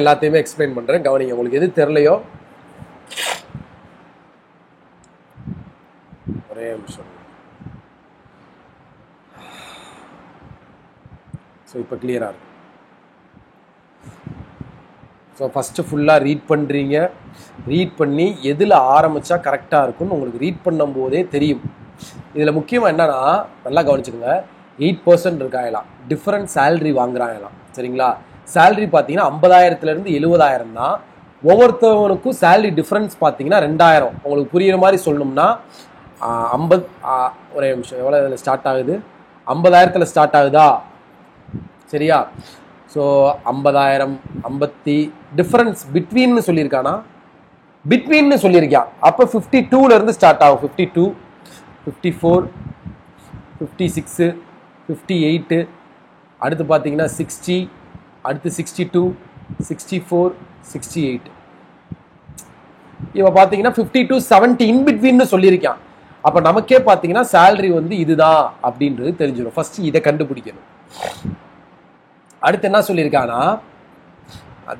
எல்லாத்தையுமே எக்ஸ்பிளைன் பண்றேன், கவனிங்க. உங்களுக்கு எது தெரியலையோ ஒரே நிமிஷம். ஸோ இப்போ கிளியராக இருக்கு. ஸோ ஃபஸ்ட்டு ஃபுல்லாக ரீட் பண்ணுறீங்க. ரீட் பண்ணி எதில் ஆரம்பித்தா கரெக்டாக இருக்கும்னு உங்களுக்கு ரீட் பண்ணும்போதே தெரியும். இதில் முக்கியமாக என்னன்னா, நல்லா கவனிச்சுக்கோங்க. 8% இருக்காங்களாம், டிஃப்ரெண்ட் சேலரி வாங்குறாங்களாம். சரிங்களா? சேலரி பார்த்தீங்கன்னா 50,000 70,000 தான். ஒவ்வொருத்தவனுக்கும் சேலரி டிஃப்ரென்ஸ் பார்த்தீங்கன்னா 2,000. உங்களுக்கு புரியுற மாதிரி சொல்லணும்னா 50 ஒரே நிமிஷம், எவ்வளோ இதில் ஸ்டார்ட் ஆகுது? 50,000 ஸ்டார்ட் ஆகுதா? சரியா? So 50,000 50 difference பிட்வீன்னு சொல்லியிருக்கானா? பிட்வீன்னு சொல்லியிருக்கான். அப்போ 52 ஸ்டார்ட் ஆகும். 52 54 56 58 அடுத்து பார்த்தீங்கன்னா 60 அடுத்து 62 64 68. இவன் பார்த்தீங்கன்னா 52 70 இன் பிட்வீன்னு சொல்லியிருக்கான். அப்போ நமக்கே பார்த்தீங்கன்னா சேலரி வந்து இதுதான் அப்படின்றது தெரிஞ்சிடும். ஃபர்ஸ்ட் இதை கண்டுபிடிக்கணும். அடுத்து என்ன சொல்லியிருக்கானா,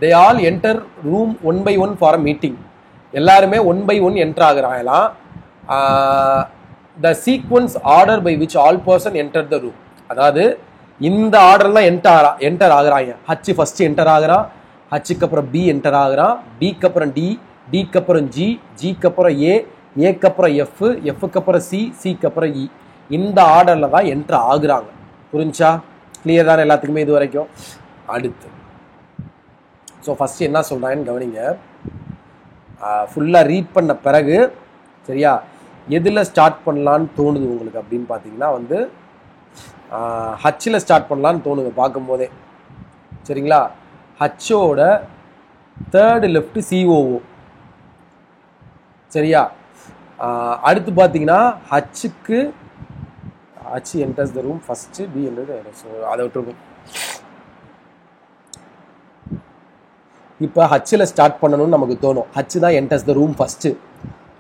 they all enter room 1 by 1 for a meeting. எல்லாருமே 1 by 1 என்டர் ஆகுறாங்களாம். the sequence order by which all person enter the room. அதாவது இந்த ஆர்டர்லாம் என்டர் ஆகுறாங்க. ஹச் ஃபர்ஸ்ட் என்டர் ஆகுறான், ஹச்சுக்கு அப்புறம் பி என்டர் ஆகுறான், பிக்கு அப்புறம் டி, டிக்கு அப்புறம் ஜி, ஜிக்கு அப்புறம் ஏ, ஏக்கு அப்புறம் எஃப், எஃப்க்கு அப்புறம் சி, சிக்கு அப்புறம் இ. இந்த ஆர்டரில் தான் என்டர் ஆகுறாங்க. புரிஞ்சா? கிளியர் தானே எல்லாத்துக்குமே இது வரைக்கும்? அடுத்து ஸோ ஃபஸ்ட்டு என்ன சொல்கிறாங்கன்னு கவனிங்க. ஃபுல்லாக ரீட் பண்ண பிறகு சரியா, எதில் ஸ்டார்ட் பண்ணலான்னு தோணுது உங்களுக்கு அப்படின்னு பார்த்தீங்கன்னா வந்து ஹச்சில் ஸ்டார்ட் பண்ணலான்னு தோணுது பார்க்கும்போதே. சரிங்களா? ஹச்சோட தேர்டு லெஃப்ட் சிஓஓ. சரியா? அடுத்து பார்த்தீங்கன்னா ஹச்சுக்கு H enters the room first, B என்றது அதை விட்டுருக்கும். இப்போ ஹச்சில் ஸ்டார்ட் பண்ணணும்னு நமக்கு தோணும். ஹச் தான் என்டர்ஸ் த ரூம் ஃபஸ்ட்டு.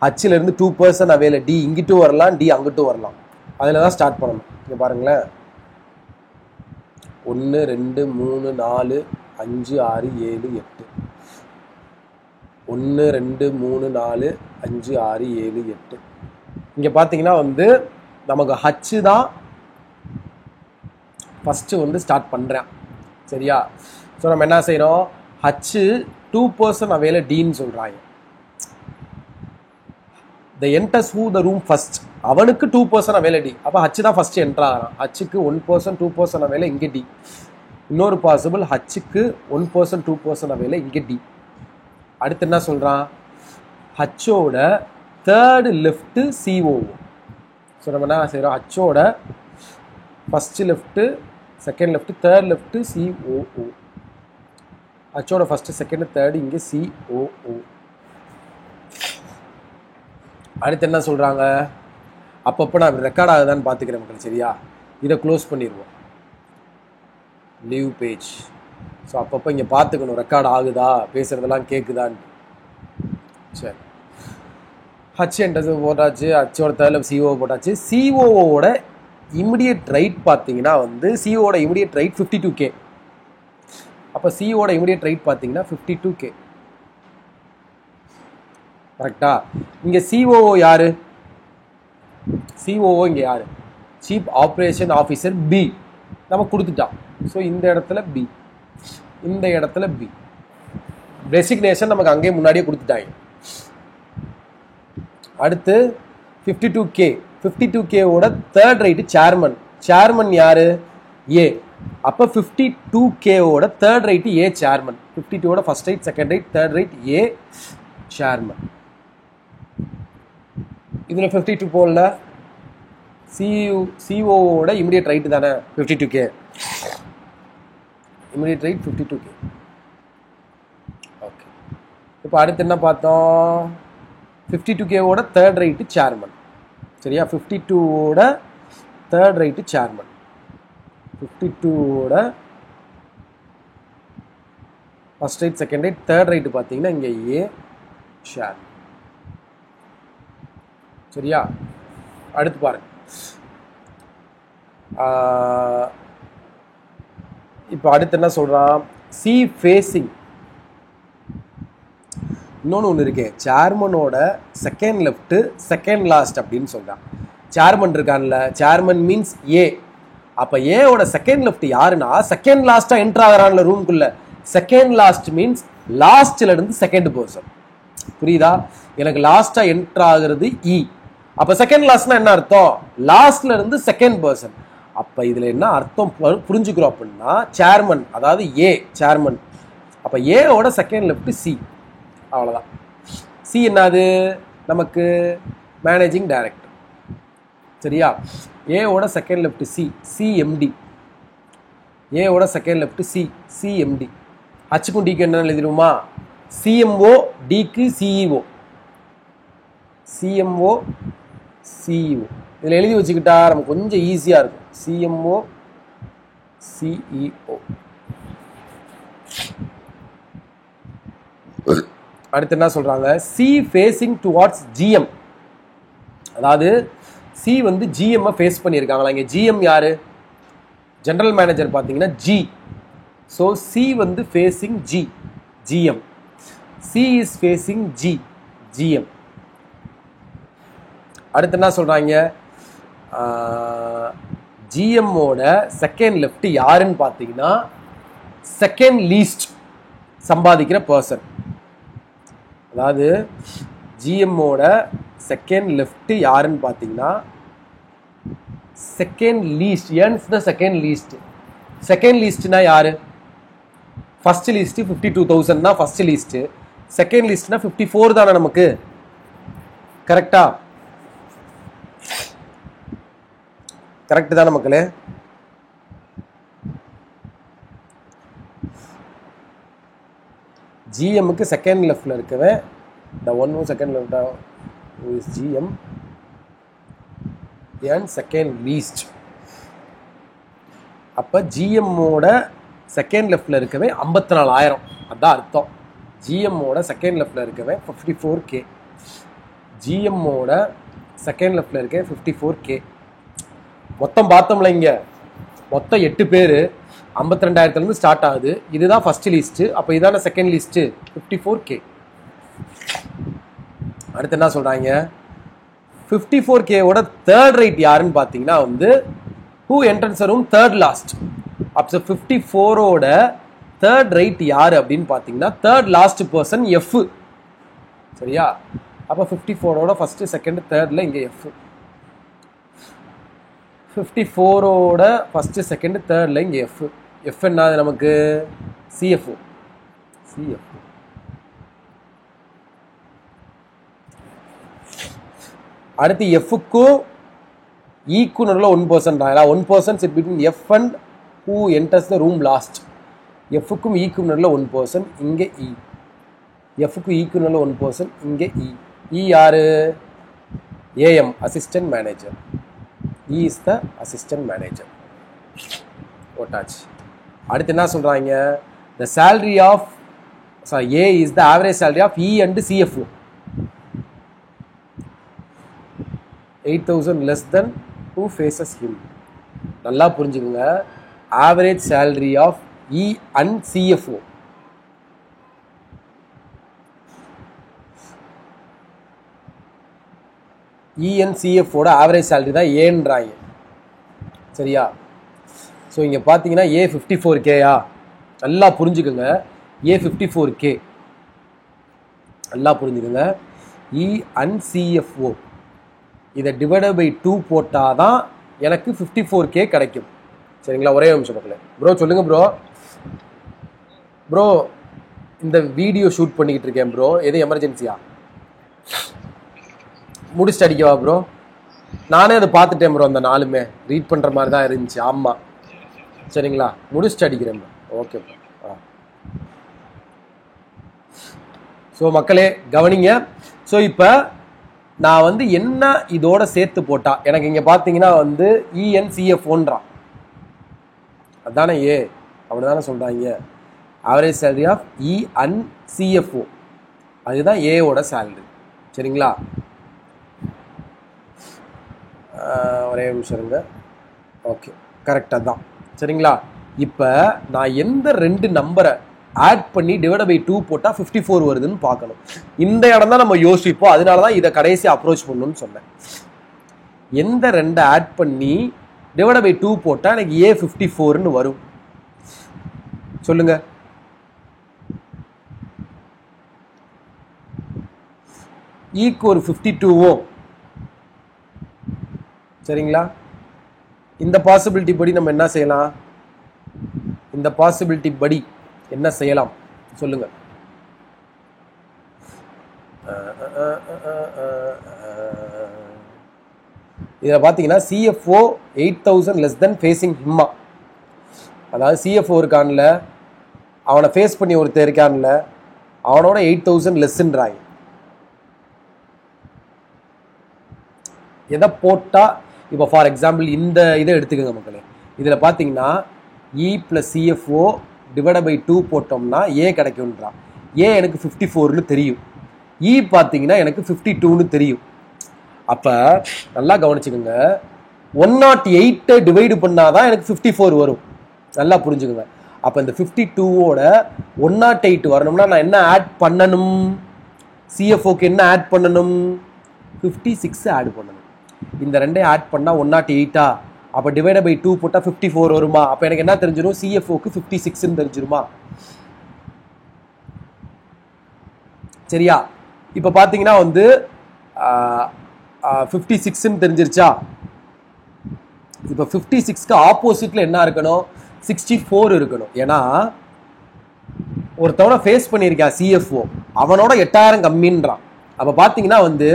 ஹச்சில் இருந்து 2% அவைல, டி இங்கிட்டும் வரலாம், டி அங்கிட்டும் வரலாம். அதில் தான் ஸ்டார்ட் பண்ணணும். இங்கே பாருங்களேன், 1 2 3 4 5 6 7 8. 1 2 3 4 5 6 7 8. இங்கே பார்த்தீங்கன்னா வந்து நமக்கு ஹச்சு தான் ஃபஸ்ட்டு வந்து ஸ்டார்ட் பண்ணுறேன். சரியா? ஸோ நம்ம என்ன செய்கிறோம், ஹச்சு 2% அவைல டின்னு சொல்கிறாங்க. The enters who the room first, அவனுக்கு 2% அவைல டி. அப்போ ஹச்சு தான் ஃபஸ்ட்டு என்டர் ஆகிறான். ஹச்சுக்கு 1% 2% அவைல இங்கே டி. இன்னொரு பாசிபிள் ஹச்சுக்கு 1% 2% அவைல இங்கே டி. அடுத்து என்ன சொல்கிறான், ஹச்சோட தேர்டு லெஃப்ட்டு சிஓஓ. ஸோ நம்ம என்ன செய்கிறோம், ஹச்சோட first left, second left, third left COO. ஹச்சோட ஃபஸ்ட்டு செகண்டு தேர்டு இங்கே சிஓஓ. அடுத்து என்ன சொல்கிறாங்க, அப்பப்போ நான் ரெக்கார்ட் ஆகுதான்னு பார்த்துக்கிறேன் மக்கள். சரியா? இதை க்ளோஸ் பண்ணிடுவோம், லீவ் பேஜ். ஸோ அப்பப்போ இங்கே பார்த்துக்கணும் ரெக்கார்ட் ஆகுதா, பேசுகிறதெல்லாம் கேட்குதான்னு. சரி, ஹச் என்டர்ஸ் போட்டாச்சு, ஹச்சோட தேர்டில் சிஓ போட்டாச்சு. சிஓவோட இமிடியட் ரைட் பார்த்தீங்கன்னா வந்து சிஓட இமிடியட் ரைட் 52K. அப்போ சிஓட இமிடியட் ரைட் பார்த்தீங்கன்னா 52K. கரெக்டா? இங்கே சிஓஓ யாரு? சிஓஓ இங்கே யாரு? Chief operation officer B. நம்ம கொடுத்துட்டான். ஸோ இந்த இடத்துல பி, இந்த இடத்துல பி. டெசிக்னேஷன் நமக்கு அங்கேயே முன்னாடியே கொடுத்துட்டாங்க. அடுத்து 52K. 52Kவோட தேர்ட் ரைட்டு சேர்மன். சேர்மன் யாரு? ஏ. அப்போ 52Kவோட தேர்ட் ரைட்டு ஏ சேர்மன். 52ஓட first right, second right, third right A chairman. இதில் 52 போடல, சிஓவோட இமிடியட் ரைட்டு தானே 52K. Immediate right 52K. Okay, இப்போ அடுத்து என்ன பார்த்தோம், 52Kவோட தேர்ட் ரைட்டு சேர்மன். சரியா? 52ஓட தேர்ட் ரைட்டு சேர்மன். 52ஓட first right, second right, third right பார்த்தீங்கன்னா இங்கே ஏ சேர்மன். சரியா? அடுத்து பாருங்க, இப்போ அடுத்து என்ன சொல்கிறான், சி ஃபேஸிங் இன்னொன்று ஒன்று இருக்கு, சேர்மனோட செகண்ட் லெஃப்ட் செகண்ட் லாஸ்ட் அப்படின்னு சொல்கிறான். சேர்மன் இருக்கான்ல, சேர்மன் மீன்ஸ் ஏ. அப்போ ஏவோட செகண்ட் லெஃப்ட் யாருன்னா செகண்ட் லாஸ்ட்டாக என்ட்ரு ஆகிறான்ல ரூம்குள்ள. செகண்ட் லாஸ்ட் மீன்ஸ் லாஸ்ட்ல இருந்து செகண்ட் பர்சன். புரியுதா? எனக்கு லாஸ்டா என்ட்ரு ஆகுறது இ. அப்ப செகண்ட் லாஸ்ட்னா என்ன அர்த்தம்? லாஸ்ட்ல இருந்து செகண்ட் பர்சன். அப்ப இதுல என்ன அர்த்தம் புரிஞ்சுக்கிறோம் அப்படின்னா, சேர்மன் அதாவது ஏ சேர்மன். அப்ப ஏவோட செகண்ட் லெஃப்ட் சி. அவ்வளவுதான். சி என்னது? நமக்கு மேனேஜிங் டைரக்டர். சரியா? ஏவோட செகண்ட் லெஃப்ட் சி, சிஎம்டி. ஏவோட செகண்ட் லெஃப்ட் சி, சிஎம்டி. ஹச்சுக்கும் டிக்கு என்ன எழுதிடுமா? சிஎம்ஓ, டிக்கு சிஇஓ. சிஎம்ஓ சிஇஓ இதில் எழுதி வச்சுக்கிட்டா நமக்கு கொஞ்சம் ஈஸியாக இருக்கும். CMO CEO. அடுத்து என்ன சொல்றாங்க? C facing towards GM. அதாவது சி வந்து ஜிஎம் ஃபேஸ் பண்ணியிருக்காங்களா? இங்கே ஜிஎம் யாரு? ஜெனரல் மேனேஜர் பார்த்தீங்கன்னா ஜி. ஸோ சி வந்து facing G, GM. C is facing G, GM. அடுத்து என்ன சொல்றாங்க? ஜிஎம்மோட செகண்ட் லெஃப்ட் யாருன்னு பார்த்தீங்கன்னா செகண்ட் லீஸ்ட் சம்பாதிக்கிற பர்சன். அதாவது ஜிஎம்மோட செகண்ட் லெஃப்ட் யாருன்னு பார்த்தீங்கன்னா second least. Earns the second least. Second லீஸ்ட்னா யாரு? ஃபர்ஸ்ட் லீஸ்ட் 52,000 தான் ஃபர்ஸ்ட் லீஸ்ட். செகண்ட் லீஸ்ட்னா 54 தானே நமக்கு. கரெக்டா? கரெக்ட் தானே மக்களே? ஜிஎம்முக்கு செகண்ட் லெஃப்ட்ல இருக்கவே the one who second left who is GM and second least. அப்ப ஜிஎம்மோட செகண்ட் லெஃப்ட்ல இருக்கவே 54,000. அதான் அர்த்தம். ஜிஎம்மோட செகண்ட் லெஃப்ட்ல இருக்கவே 54K. ஜிஎம்மோட செகண்ட் லெஃப்ட்ல இருக்க 54K. மொத்தம் பார்த்தோம்ல, இங்க மொத்தம் 8 பேர் 52,000 ஸ்டார்ட் ஆகுது. இதுதான் ஃபர்ஸ்ட் லிஸ்ட். அப்போ இதான செகண்ட் லிஸ்ட் 54K. அடுத்து என்ன சொல்றாங்க? 54K-ஓட தேர்ட் ரைட் யாருன்னு பார்த்தீங்கன்னா வந்து who enters a room third last. அப்போ 54-ஓட தேர்ட் ரைட் யாரு அப்படின்னு பார்த்தீங்கன்னா தேர்ட் லாஸ்ட் பர்சன் எஃப். சரியா? அப்போ 54-ஓட ஃபர்ஸ்ட் செகண்ட் தேர்ட்ல இங்கே எஃப். 54-ஓட ஃபர்ஸ்ட் செகண்ட் தேர்ட்ல இங்கே எஃப். எஃப் என்னது நமக்கு? சிஎஃப். சிஎஃப். அடுத்து எஃப்க்கும் ஈக்கும் நடுவில் 1% ஆகலாம். 1% it between F and who enters the room last. எஃப்க்கும் ஈக்கும் நடுவில் 1%, இங்கே இ. எஃப்க்கு ஈக்கும் நடுவில் 1%, இங்கே இ. இ யாரு? AM, assistant manager. E is the assistant manager. போட்டாச்சு. அடுத்து என்ன சொல்றாங்க? The salary of A is the average salary of E and CF. 8,000 less than who faces him. நல்லா புரிஞ்சுக்கோங்க. Average salary of E and CFO. இஎன்சிஎஃபோட average salary தான் ஏன்றாங்க. சரியா? ஸோ இங்கே பார்த்தீங்கன்னா ஏ 54K-யா? நல்லா புரிஞ்சுக்கோங்க. ஏ 54K. நல்லா புரிஞ்சுக்கோங்க. இ அண்ட் சிஎஃப்ஓ இதை டிவைடட் பை 2 போட்டால் தான் எனக்கு 54K கிடைக்கும். சரிங்களா? ஒரே நிமிஷம் மக்களே. ப்ரோ சொல்லுங்க ப்ரோ. ப்ரோ இந்த வீடியோ ஷூட் பண்ணிக்கிட்டு இருக்கேன் ப்ரோ. எது எமர்ஜென்சியா? முடிச்சுட்டு அடிக்கவா ப்ரோ? நானே அதை பார்த்துட்டேன் ப்ரோ. அந்த நாளுமே ரீட் பண்ணுற மாதிரி தான் இருந்துச்சு. ஆமாம். சரிங்களா? முடிச்சுட்டு அடிக்கிறேன் ப்ரோ. Okay bro. ஸோ மக்களே கவனிங்க. ஸோ இப்போ நான் வந்து என்ன இதோட சேர்த்து போட்டா எனக்கு இங்கே பார்த்தீங்கன்னா வந்து இஎன்சிஎஃப்ஓன்றான். அதுதானே ஏ? அப்படி தானே சொல்கிறாங்க. Average salary of E and CFO. அதுதான் ஏவோட சேலரி. சரிங்களா? ஒரே நிமிஷம் இருங்க. ஓகே, கரெக்டாக தான். சரிங்களா? இப்போ நான் எந்த 2 நம்பரை ஆட் பண்ணி டிவைட் பை 2 போட்டால் 54 வருதுன்னு பார்க்கணும். இந்த இடம் தான் நம்ம யோசிப்போம். அதனால தான் இதை கடைசி அப்ரோச் பண்ணணும்னு சொன்னேன். எந்த 2 ஆட் பண்ணி டிவைட் பை 2 போட்டால் எனக்கு ஏ 54ன்னு வரும் சொல்லுங்க. ஈக்கு ஒரு 52வும் சரிங்களா. இந்த பாசிபிலிட்டி படி நம்ம என்ன செய்யலாம்? இந்த பாசிபிலிட்டி படி என்ன செய்யலாம் சொல்லுங்க. இதில் பார்த்தீங்கன்னா CFO 8000 லெஸ் தென் ஃபேஸிங் ஹிம்மா. அதாவது CFO இருக்கான்ல, அவனை ஃபேஸ் பண்ணி ஒருத்தர் இருக்கான்ல, அவனோட 8000 லெஸ்ன்றாங்க. எதை போட்டால் இப்போ ஃபார் எக்ஸாம்பிள் இந்த இதை எடுத்துக்கோங்க மக்களே. இதில் பார்த்தீங்கன்னா E + CFO டிவைட் பை 2 போட்டோம்னா ஏ கிடைக்கும்ன்றான். ஏ எனக்கு 54ன்னு தெரியும். E பார்த்தீங்கன்னா எனக்கு 52ன்னு தெரியும். அப்போ நல்லா கவனிச்சுக்கோங்க, 108 டிவைடு பண்ணாதான் எனக்கு 54 வரும். நல்லா புரிஞ்சுக்கோங்க. அப்போ இந்த 52வோட 108 வரணும்னா நான் என்ன ஆட் பண்ணணும்? CFOக்கு என்ன ஆட் பண்ணணும்? 56 ஆட் பண்ணணும். இந்த ரெண்டையும் ஆட் பண்ணால் 108ஆ? அப்போ டிவைட் பை 2 போட்டால் 54 வருமா? அப்போ எனக்கு என்ன தெரிஞ்சிடும்? CFOக்கு 56ன்னு தெரிஞ்சிருமா? சரியா? இப்போ பார்த்தீங்கன்னா வந்து 56ன்னு தெரிஞ்சிருச்சா? இப்போ 56க்கு ஆப்போசிட்ல என்ன இருக்கணும்? 64 இருக்கணும். ஏன்னா ஒருத்தவனை ஃபேஸ் பண்ணியிருக்கான் CFO, அவனோட 8000 கம்மின்றான். அப்போ பார்த்தீங்கன்னா வந்து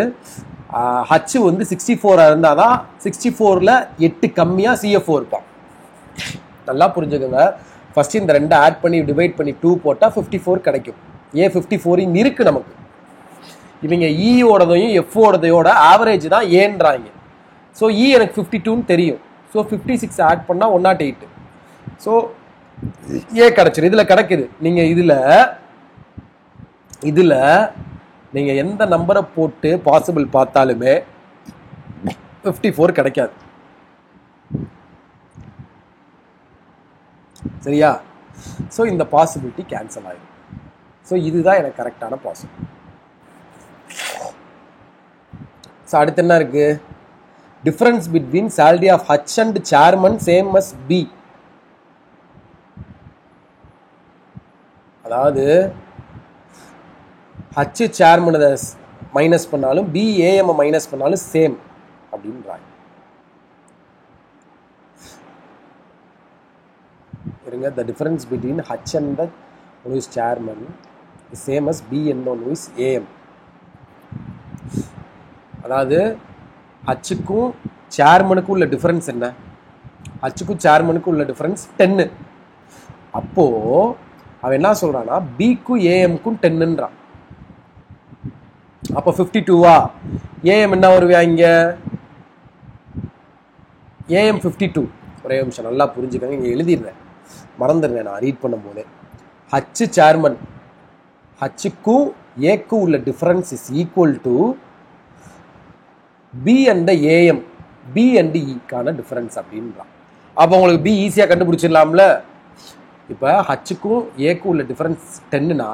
H வந்து 64 இருந்தால் தான் 64ல் 8 கம்மியாக CFO இருப்பான். நல்லா புரிஞ்சுக்கோங்க. ஃபர்ஸ்ட் இந்த 2 ஆட் பண்ணி டிவைட் பண்ணி 2 போட்டால் 54 கிடைக்கும். ஏன் 54 இங்கே இருக்குது நமக்கு. இவங்க ஈயோடதையும் எஃப்ஓடதையோட ஆவரேஜ் தான் ஏன்றாங்க. ஸோ இ எனக்கு 52ன்னு தெரியும். ஸோ 56 ஆட் பண்ணால் 108. ஸோ ஏ கிடச்சிடும். இதில் கிடைக்குது. நீங்கள் இதில் நீங்கள் எந்த நம்பரை போட்டு பாசிபிள் பார்த்தாலுமே 54 கிடைக்காது. சரியா? ஸோ இந்த பாசிபிலிட்டி கேன்சல் ஆகிடும். ஸோ இதுதான் எனக்கு கரெக்டான பாசிபிள். ஸோ அடுத்து என்ன இருக்கு? Difference between salary of H and chairman same as B. அதாவது H சேர்மன் மைனஸ் பண்ணாலும் B AM மைனஸ் பண்ணாலும் சேம் அப்படின்றாங்க. இருங்க, the difference between H and the one is chairman is same as B and one is AM. அதாவது ஹச்சுக்கும் சேர்மனுக்கும் உள்ள difference என்ன? ஹச்சுக்கும் சேர்மனுக்கும் உள்ள difference 10. அப்போ அவன் என்ன சொல்றான்னா பிக்கும் ஏஎம்க்கும் 10ன்றான். அப்போ 52வா? ஏஎம் என்ன வருவியா இங்க? ஏஎம் 52. ஒரே நிமிஷம் நல்லா புரிஞ்சுக்கங்க, இங்கே எழுதிடுறேன், மறந்துடுறேன் நான் ரீட் பண்ணும் போதே. ஹச் சேர்மன், ஹச்சுக்கும் ஏக்கும் உள்ள difference is equal to B and AM, B and ஈக்கான டிஃபரன்ஸ் அப்படின்றான். அப்போ உங்களுக்கு பி ஈஸியாக கண்டுபிடிச்சிடலாம்ல. இப்போ ஹச்சுக்கும் ஏக்கும் உள்ள டிஃபரன்ஸ் 10னா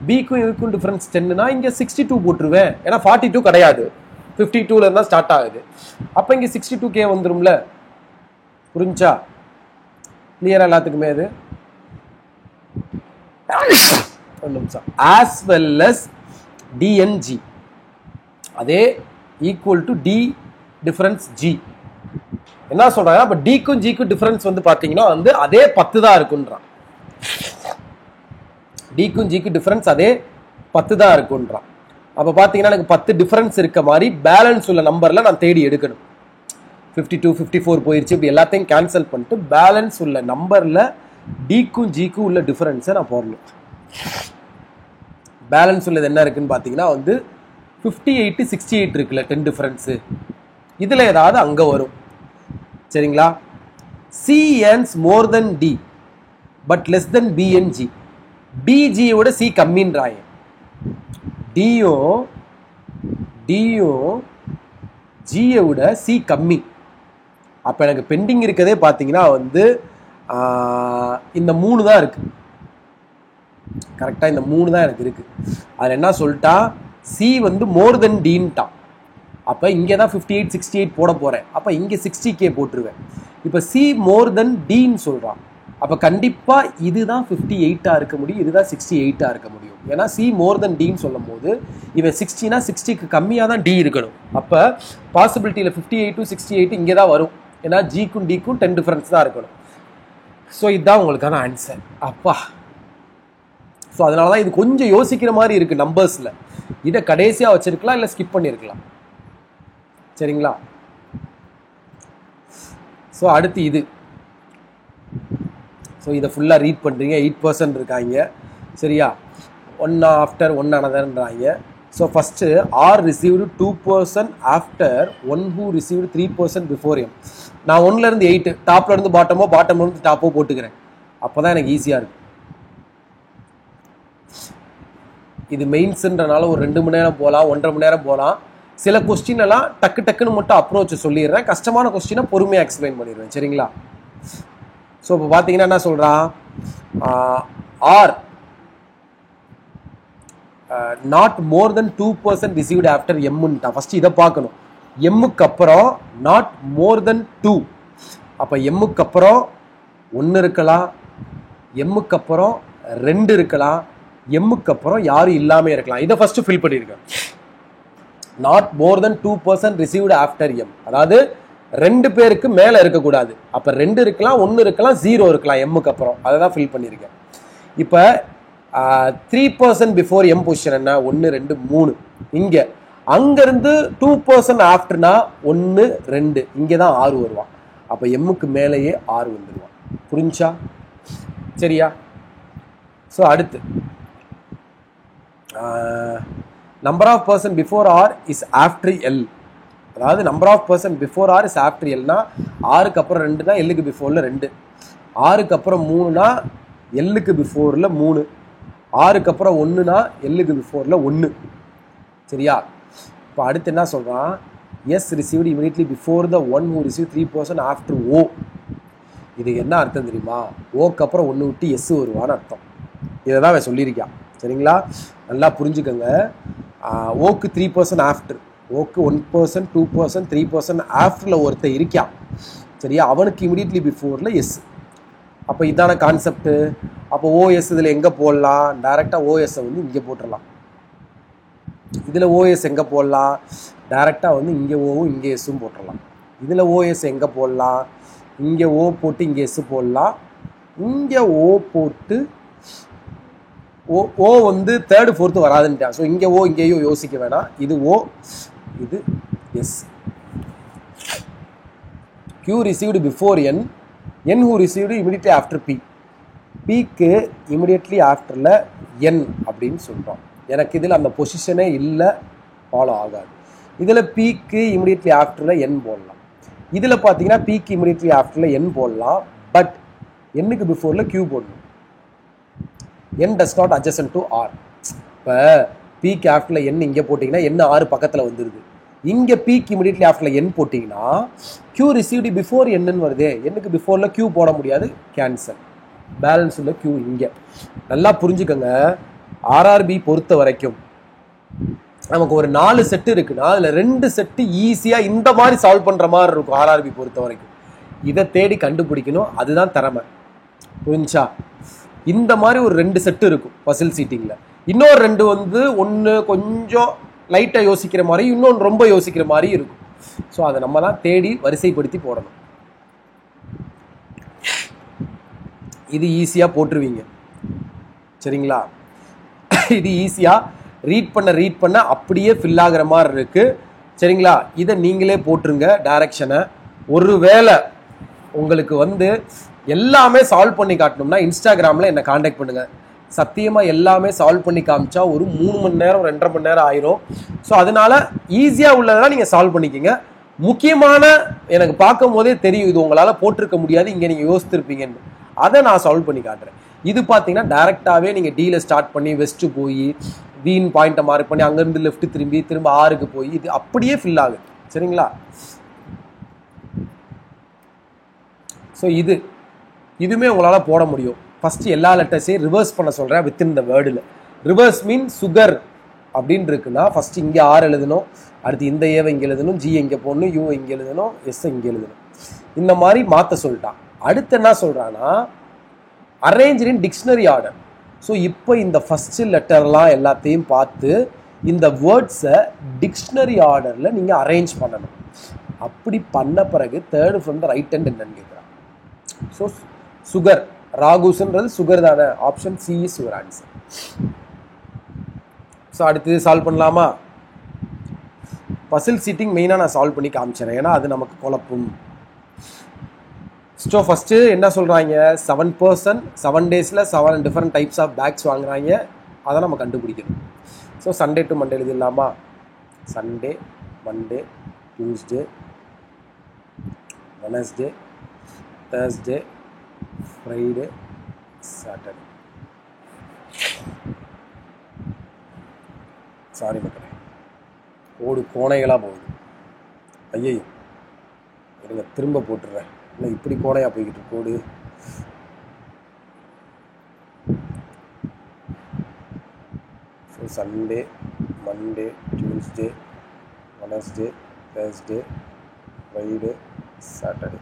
பிக்கும் ஏக்கும் டிஃபரன்ஸ் 10னா இங்கே 62 போட்டுருவேன். ஏன்னா 42 கிடையாது, 52ல இருந்தால் ஸ்டார்ட் ஆகுது. அப்போ இங்கே 62K வந்துரும்ல. புரிஞ்சா? கிளியரா எல்லாத்துக்குமே? அது ஒரு நிமிஷம். ஆஸ் வெல் அஸ் டிஎன்ஜி அதே equal to T difference G. என்ன சொல்றாங்க? அப்ப டிக்கும் ஜிக்கும் டிஃபரன்ஸ் வந்து பாத்தீங்கன்னா வந்து அதே 10 தான் இருக்குன்றான். டிக்கும் ஜிக்கும் டிஃபரன்ஸ் அதே 10 தான் இருக்குன்றான். அப்ப பாத்தீங்கன்னா எனக்கு 10 டிஃபரன்ஸ் இருக்க மாதிரி பேலன்ஸ் உள்ள நம்பர்ல நான் தேடி எடுக்கணும். 52 54 போயிருச்சு, இப்படி எல்லாத்தையும் கேன்சல் பண்ணிட்டு பேலன்ஸ் உள்ள நம்பர்ல டிக்கும் ஜிக்கும் உள்ள டிஃபரன்ஸை நான் போடணும். பேலன்ஸ் உள்ளது என்ன இருக்குன்னு பாத்தீங்கன்னா வந்து 58 68 இருக்குல்ல, 10 டிஃபரன்ஸு. இதுல ஏதாவது அங்க வரும். சரிங்களா? C earns more than D but less than B and G. டிஜியோட சி கம்மின்றாங்க. டியும் ஜியை விட சி கம்மி. அப்போ எனக்கு பெண்டிங் இருக்கதே பார்த்தீங்கன்னா வந்து இந்த 3 தான் இருக்கு. கரெக்டாக இந்த 3 தான் எனக்கு இருக்குது. அதில் என்ன சொல்லிட்டா, சி வந்து மோர் தென் டீன்ட்டான். அப்போ இங்கே தான் 58 68 போட போகிறேன். அப்போ இங்கே 60K போட்டுருவேன். இப்போ சி மோர் தென் டீன்னு சொல்கிறான். அப்போ கண்டிப்பாக இதுதான் 58ஆக இருக்க முடியும், இதுதான் 68ஆக இருக்க முடியும். ஏன்னா சி மோர் தென் டீன்னு சொல்லும் போது இவன் 60னா 60க்கு கம்மியாக தான் டி இருக்கணும். அப்போ பாசிபிலிட்டியில் 58 to 68 இங்கே தான் வரும். ஏன்னா ஜிக்கும் டிக்கும் 10 டிஃபரன்ஸ் தான் இருக்கணும். ஸோ இதுதான் உங்களுக்கான ஆன்சர். அப்பா, ஸோ அதனால தான் இது கொஞ்சம் யோசிக்கிற மாதிரி இருக்குது நம்பர்ஸில். இதை கடைசியாக வச்சுருக்கலாம், இல்லை ஸ்கிப் பண்ணியிருக்கலாம். சரிங்களா? ஸோ அடுத்து இது. ஸோ இதை ஃபுல்லாக ரீட் பண்ணுறீங்க. 8% இருக்காங்க. சரியா? ஒன் ஆஃப்டர் ஒன் அனதர்ன்றாங்க. So first R received 2% after one who received 3% before M. நான் 1லேருந்து 8 டாப்லேருந்து பாட்டமோ பாட்டம்லேருந்து டாப்போ போட்டுக்கிறேன். அப்போ தான் எனக்கு ஈஸியாக இருக்கும். இது மெயின்ஸுன்றனால ஒரு 2 மணி நேரம் போகலாம், 1.5 மணி நேரம் போகலாம். சில கொஸ்டின் எல்லாம் டக்கு டக்குன்னு மட்டும் அப்ரோச் சொல்லிடுறேன். கஷ்டமான கொஸ்டினை பொறுமையாக எக்ஸ்பிளைன் பண்ணிடுவேன். சரிங்களா? ஸோ இப்போ பார்த்தீங்கன்னா என்ன சொல்கிறான், R not more than 2% received after எம்முன்ட்டா. ஃபஸ்ட்டு இதை பார்க்கணும். எம்முக்கு அப்புறம் நாட் மோர் தென் 2. அப்போ எம்முக்கு அப்புறம் 1 இருக்கலாம், எம்முக்கு அப்புறம் 2 இருக்கலாம், எம்முக்கு அப்புறம் யாரும் இல்லாமல் இருக்கலாம். இதை ஃபஸ்ட்டு ஃபில் பண்ணியிருக்கேன். Not more than 2% received after M, அதாவது 2 பேருக்கு மேலே இருக்கக்கூடாது. அப்போ 2 இருக்கலாம், 1 இருக்கலாம், 0 இருக்கலாம் எம்முக்கு அப்புறம். அதை தான் ஃபில் பண்ணியிருக்கேன். இப்போ 3% பிஃபோர் எம் பொசிஷன் என்ன, 1 2 3. இங்கே அங்கேருந்து 2% ஆஃப்டர்னா 1 2, இங்கே தான் 6 வருவான். அப்போ எம்முக்கு மேலேயே 6 வந்துடுவான். புரிஞ்சா? சரியா? ஸோ அடுத்து number of person before R is after L. அதாவது number of person before R is after எல்னா 6க்கு அப்புறம் 2னா எல்லுக்கு பிஃபோரில் 2, 6க்கு அப்புறம் 3னா எல்லுக்கு பிஃபோரில் 3, 6க்கு அப்புறம் 1னா எல்லுக்கு பிஃபோரில் 1. சரியா? இப்போ அடுத்து என்ன சொல்கிறான், S received immediately before the one who receive 3% after O. இது என்ன அர்த்தம் தெரியுமா? ஓக்கு அப்புறம் 1 விட்டு எஸ் வருவான்னு அர்த்தம். இதை தான் அவன் சொல்லியிருக்கான். சரிங்களா? நல்லா புரிஞ்சுக்கோங்க. ஓக்கு 3% ஆஃப்டர், ஓக்கு 1% 2% 3% ஆஃப்டரில் ஒருத்தர் இருக்கான். சரியா? அவனுக்கு இமீடியட்லி பிஃபோரில் எஸ். அப்போ இதான கான்செப்ட்டு. அப்போ ஓஎஸ் இதில் எங்கே போடலாம்? டைரெக்டாக ஓஎஸ்ஸை வந்து இங்கே போட்டுடலாம். இதில் ஓஎஸ் எங்கே போடலாம்? டைரெக்டாக வந்து இங்கே ஓவும் இங்கே எஸ்ஸும் போட்டுடலாம். இதில் ஓஎஸ் எங்கே போடலாம்? இங்கே ஓ போட்டு இங்கே எஸ் போடலாம். இங்கே ஓ போட்டு ஓ வந்து 3rd 4th வராதுன்ட்டான். ஸோ இங்கே ஓ இங்கேயும் யோசிக்க வேணாம். இது ஓ, இது S. Q received before N, N who received immediately after P. பிக்கு இமிடியட்லி ஆஃப்டரில் என் அப்படின்னு சொல்கிறோம். எனக்கு இதில் அந்த பொசிஷனே இல்லை, ஃபாலோ ஆகாது. இதில் பிக்கு இமிடியட்லி ஆஃப்டரில் என் போடலாம். இதில் பார்த்தீங்கன்னா பிக்கு இமிடியட்லி ஆஃப்டரில் என் போடலாம். பட் என்னுக்கு பிஃபோரில் Q போடணும். N does not adjacent to R. இப்போ பிக்கு ஆஃப்டரில் என் இங்கே போட்டிங்கன்னா என்ன 6 பக்கத்தில் வந்துடுது. இங்கே பிக்கு இமிடியட்லி ஆஃப்டரில் என் போட்டிங்கன்னா Q ரிசீவ்டு பிஃபோர் என்னன்னு வருது. என்னுக்கு பிஃபோரில் Q போட முடியாது, கேன்சல். பேலன்ஸ் உள்ள Q இங்கே. நல்லா புரிஞ்சுக்கோங்க. ஆர்ஆர்பி பொறுத்த வரைக்கும் நமக்கு ஒரு 4 செட்டு இருக்குன்னா அதில் 2 செட்டு ஈஸியாக இந்த மாதிரி சால்வ் பண்ணுற மாதிரி இருக்கும். ஆர்ஆர்பி பொறுத்த வரைக்கும் இதை தேடி கண்டுபிடிக்கணும். அதுதான் திறமை. புரிஞ்சா? இந்த மாதிரி ஒரு 2 செட்டு இருக்கும் பசில் சீட்டிங்கில். இன்னொரு 2 வந்து ஒன்று கொஞ்சம் லைட்டாக யோசிக்கிற மாதிரி, இன்னொன்று ரொம்ப யோசிக்கிற மாதிரி இருக்கும். ஸோ அதை நம்ம தான் தேடி வரிசைப்படுத்தி போடணும். இது ஈஸியாக போட்டுருவீங்க. சரிங்களா? இது ஈஸியாக ரீட் பண்ண அப்படியே ஃபில் ஆகிற மாதிரி இருக்குது. சரிங்களா? இதை நீங்களே போட்டுருங்க டைரக்ஷனை. ஒருவேளை உங்களுக்கு வந்து எல்லாமே சால்வ் பண்ணி காட்டணும்னா இன்ஸ்டாகிராமில் என்னை காண்டாக்ட் பண்ணுங்கள். சத்தியமாக எல்லாமே சால்வ் பண்ணி காமிச்சா ஒரு 3 மணி நேரம் 2.5 மணி நேரம் ஆயிரும். ஸோ அதனால ஈஸியாக உள்ளதெல்லாம் நீங்கள் சால்வ் பண்ணிக்கிங்க. முக்கியமான எனக்கு பார்க்கும் போதே தெரியும் இது உங்களால் போட்டிருக்க முடியாது, இங்கே நீங்கள் யோசித்திருப்பீங்கன்னு. அதை நான் சால்வ் பண்ணி காட்டுறேன். இது பார்த்தீங்கன்னா டைரெக்டாகவே நீங்கள் டீல ஸ்டார்ட் பண்ணி வெஸ்ட்டு போய் வீன் பாயிண்ட்டை மார்க் பண்ணி அங்கேருந்து லெஃப்ட் திரும்ப 6க்கு போய் இது அப்படியே ஃபில் ஆகுது. சரிங்களா? ஸோ இதுவுமே உங்களால் போட முடியும். ஃபஸ்ட்டு எல்லா லெட்டர்ஸையும் ரிவர்ஸ் பண்ண சொல்கிறேன் வித்தின் த வேர்டில். ரிவர்ஸ் மீன் சுகர் அப்படின்னு இருக்குன்னா ஃபஸ்ட்டு இங்கே ஆர் எழுதணும், அடுத்து இந்த ஏவை இங்கே எழுதணும், ஜி இங்கே போடணும், யூ இங்கே எழுதணும், எஸ் இங்கே எழுதணும். இந்த மாதிரி மாற்ற சொல்லிட்டான். அடுத்து என்ன சொல்கிறான்னா அரேஞ்ச் இன் டிக்ஷனரி ஆர்டர். ஸோ இப்போ இந்த ஃபஸ்ட்டு லெட்டர்லாம் எல்லாத்தையும் பார்த்து இந்த வேர்ட்ஸை டிக்ஷனரி ஆர்டரில் நீங்கள் அரேஞ்ச் பண்ணணும். அப்படி பண்ண பிறகு third from the right hand என்னன்னு கேட்குறான். ஸோ சுகர், ராகுஸ்ன்றது சுகர் தானே, option C is your answer. So அடுத்தது சால்வ் பண்ணலாமா? பசில் சீட்டிங் மெயினாக நான் சால்வ் பண்ணி காமிச்சிடறேன், ஏன்னா அது நமக்கு குழப்பும். ஸோ ஃபஸ்ட்டு என்ன சொல்கிறாங்க, 7% 7 டேஸில் 7 டிஃப்ரெண்ட் டைப்ஸ் ஆஃப் பேக்ஸ் வாங்குறாங்க, அதை நம்ம கண்டுபிடிக்கணும். ஸோ சண்டே டு மண்டே எழுதிடலாமா? Sunday, Monday, Tuesday, Wednesday, Thursday, Friday, Saturday. Sorry மக்களே, கோடு கோணைகளாக போகுது. ஐயோ இருங்க, திரும்ப போட்டுடுறேன். இல்லை இப்படி கோணையாக போய்கிட்டு கோடு. So Sunday, Monday, Tuesday, Wednesday, Thursday, Friday, Saturday.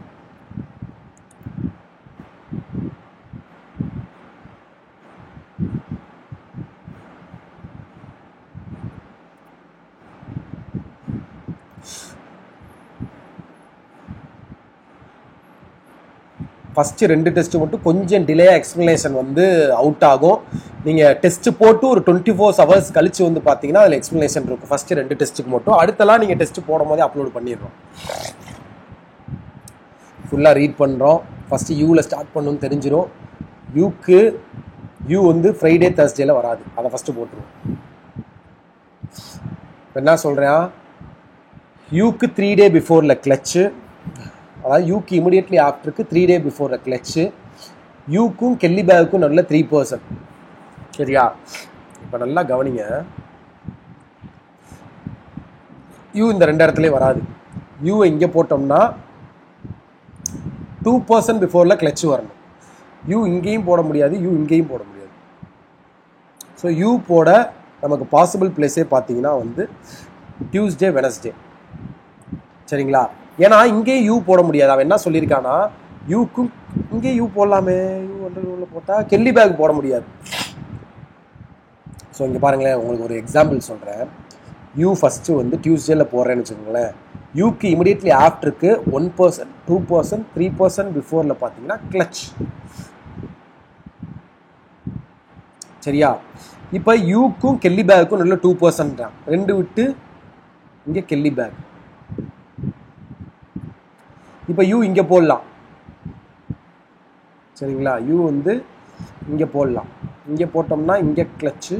First 2 test மட்டும் கொஞ்சம் டிலே எக்ஸ்ப்ளனேஷன் வந்து அவுட் ஆகும். நீங்கள் டெஸ்ட்டு போட்டு ஒரு 24 hours கழித்து வந்து பார்த்தீங்கன்னா அதில் எக்ஸ்ப்ளனேஷன் இருக்கும். ஃபஸ்ட்டு 2 டெஸ்ட்டுக்கு மட்டும். அடுத்தலாம் நீங்கள் டெஸ்ட்டு போடும் போதே அப்லோட் பண்ணிடுறோம். ஃபுல்லாக ரீட் பண்ணுறோம். ஃபஸ்ட்டு யூவில் ஸ்டார்ட் பண்ணணும்னு தெரிஞ்சிடும். யூ வந்து ஃப்ரைடே தேர்ஸ்டேல வராது, அதை ஃபஸ்ட்டு போட்டுருவோம். என்ன சொல்கிறேன், யூக்கு 3 day பிஃபோரில் கிளச்சு, அதாவது யூக்கு இமிடியட்லி ஆஃப்டருக்கு 3 day பிஃபோர் கிளச்சு. யூக்கும் கெல்லி பேக்குக்கும் நல்ல 3%. சரியா? இப்போ நல்லா கவனிங்க, யூ இந்த 2 இடத்துலேயே வராது. யூ இங்கே போட்டோம்னா 2% பிஃபோரில் கிளச்சு வரணும். யூ இங்கேயும் போட முடியாது, யூ இங்கேயும் போட முடியாது. ஸோ யூ போட நமக்கு பாசிபிள் பிளேஸே பார்த்தீங்கன்னா வந்து டியூஸ்டே, வெனஸ்டே. சரிங்களா? ஏன்னா இங்கேயும் யூ போட முடியாது. அவன் என்ன சொல்லியிருக்கானா, யூக்கும் இங்கே யூ போடலாமே, யூ வந்து போட்டால் கெல்லி பேக் போட முடியாது. ஸோ இங்கே பாருங்களேன், உங்களுக்கு ஒரு எக்ஸாம்பிள் சொல்கிறேன். யூ ஃபஸ்ட்டு வந்து டியூஸ்டேல போடுறேன்னு வச்சுக்கோங்களேன். யூக்கு இமிடியட்லி ஆஃப்டருக்கு 1%, 2%, 3% பிஃபோரில் பார்த்தீங்கன்னா கிளச். சரியா? இப்போ யூக்கும் கெல்லி பேக்குக்கும் நல்ல 2% தான். 2 விட்டு இங்கே கெல்லி பேக். இப்போ யூ இங்கே போடலாம். சரிங்களா? யூ வந்து இங்கே போடலாம். இங்கே போட்டோம்னா இங்கே கிளச்சு.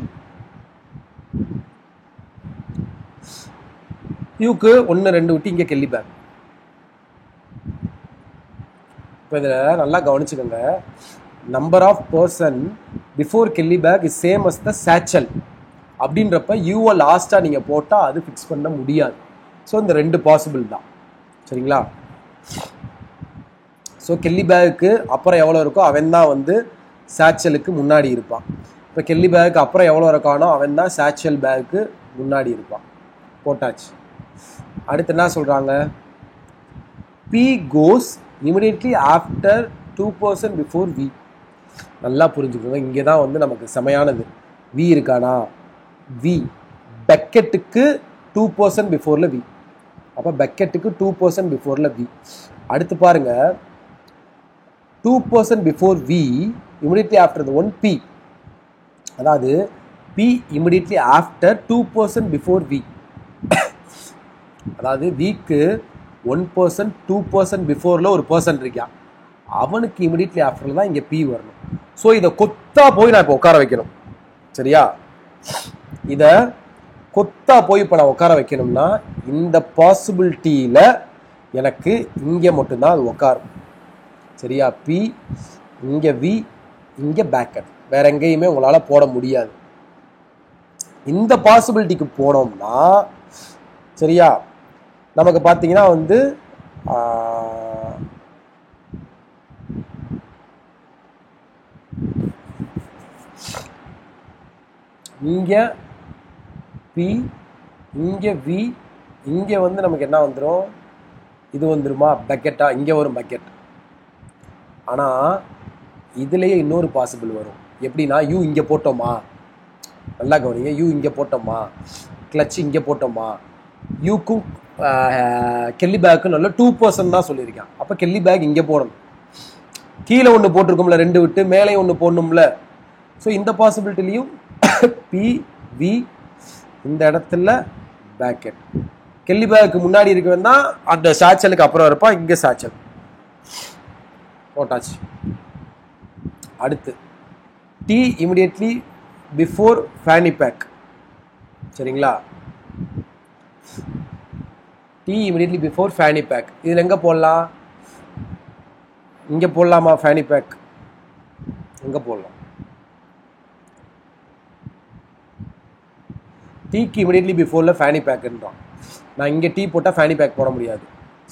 யூக்கு 1 2 விட்டு இங்கே கெல்லி பேக். இப்போ இதில் நல்லா கவனிச்சுக்கோங்க, number of person before Kelly Peck is same as the சேச்சல். அப்படின்றப்ப யூவை லாஸ்ட்டாக நீங்கள் போட்டால் அது ஃபிக்ஸ் பண்ண முடியாது. ஸோ இந்த 2 பாசிபிள் தான். சரிங்களா? ஸோ கெல்லி பேக்கு அப்புறம் எவ்வளோ இருக்கோ அவன் தான் வந்து சேச்சலுக்கு முன்னாடி இருப்பான். இப்போ கெல்லி பேக்கு அப்புறம் எவ்வளோ இருக்கானோ அவன் தான் சேச்சல் பேக்கு முன்னாடி இருப்பான். போட்டாச்சு. அடுத்து என்ன சொல்கிறாங்க, B goes immediately after 2% before V. நல்லா புரிஞ்சுக்கோங்க, இங்கே தான் வந்து நமக்கு செமையானது. வி இருக்கானா, வி பெக்கெட்டுக்கு 2% பிஃபோரில் வி. அப்போ பெக்கெட்டுக்கு 2% பிஃபோரில் வி. அடுத்து பாருங்க, 2% before V immediately after the 1 B. அதாவது B immediately after 2% before V. அதாவது விக்கு 1%, 2% பிஃபோரில் ஒரு பர்சன் இருக்கான், அவனுக்கு இமிடியட்லி ஆஃப்டரில் தான் இங்கே பி வரணும். ஸோ இதை கொத்தா போய் நான் இப்போ உட்கார வைக்கணும். சரியா? இதை கொத்தா போய் இப்போ நான் உட்கார வைக்கணும்னா இந்த பாசிபிலிட்டியில் எனக்கு இங்கே மட்டும்தான் அது உட்காரும். சரியா? பி இங்கே, வி இங்கே, பேக்கெட். வேற எங்கேயுமே உங்களால் போட முடியாது. இந்த பாசிபிலிட்டிக்கு போனோம்னா சரியா, நமக்கு பார்த்தீங்கன்னா வந்து இங்கே பி, இங்கே வி, இங்கே வந்து நமக்கு என்ன வந்துடும், இது வந்துருமா பக்கெட்டா, இங்கே வரும் பக்கெட். ஆனால் இதுலேயே இன்னொரு பாசிபிள் வரும். எப்படின்னா யூ இங்கே போட்டோமா, நல்லா கவனிங்க, யூ இங்கே போட்டோமா, கிளச் இங்கே போட்டோமா, யூக்கும் கெல்லி பேக்கும் நல்ல 2% தான் சொல்லியிருக்கேன். அப்போ கெல்லி பேக் இங்கே போடணும். கீழே ஒன்று போட்டிருக்கோம்ல 2 விட்டு, மேலே ஒன்று போடணும்ல. ஸோ இந்த பாசிபிலிட்டிலையும் பி வி இந்த இடத்துல பேக்கெட். கெல்லி பேக்கு முன்னாடி இருக்கவன் தான் அந்த சாச்சலுக்கு அப்புறம் இருப்பான், இங்கே சாச்சல் போட்டாச்சு. அடுத்து D immediately before Fanny Peck. சரிங்களா, D immediately before Fanny Peck. இதில் எங்கே போடலாம், இங்கே போடலாமா ஃபேனி பேக், எங்கே போடலாம், டீக்கு இமிடியட்லி பிஃபோரில் ஃபேனி பேக்குன்றான். நான் இங்கே டீ போட்டால் ஃபேனி பேக் போட முடியாது.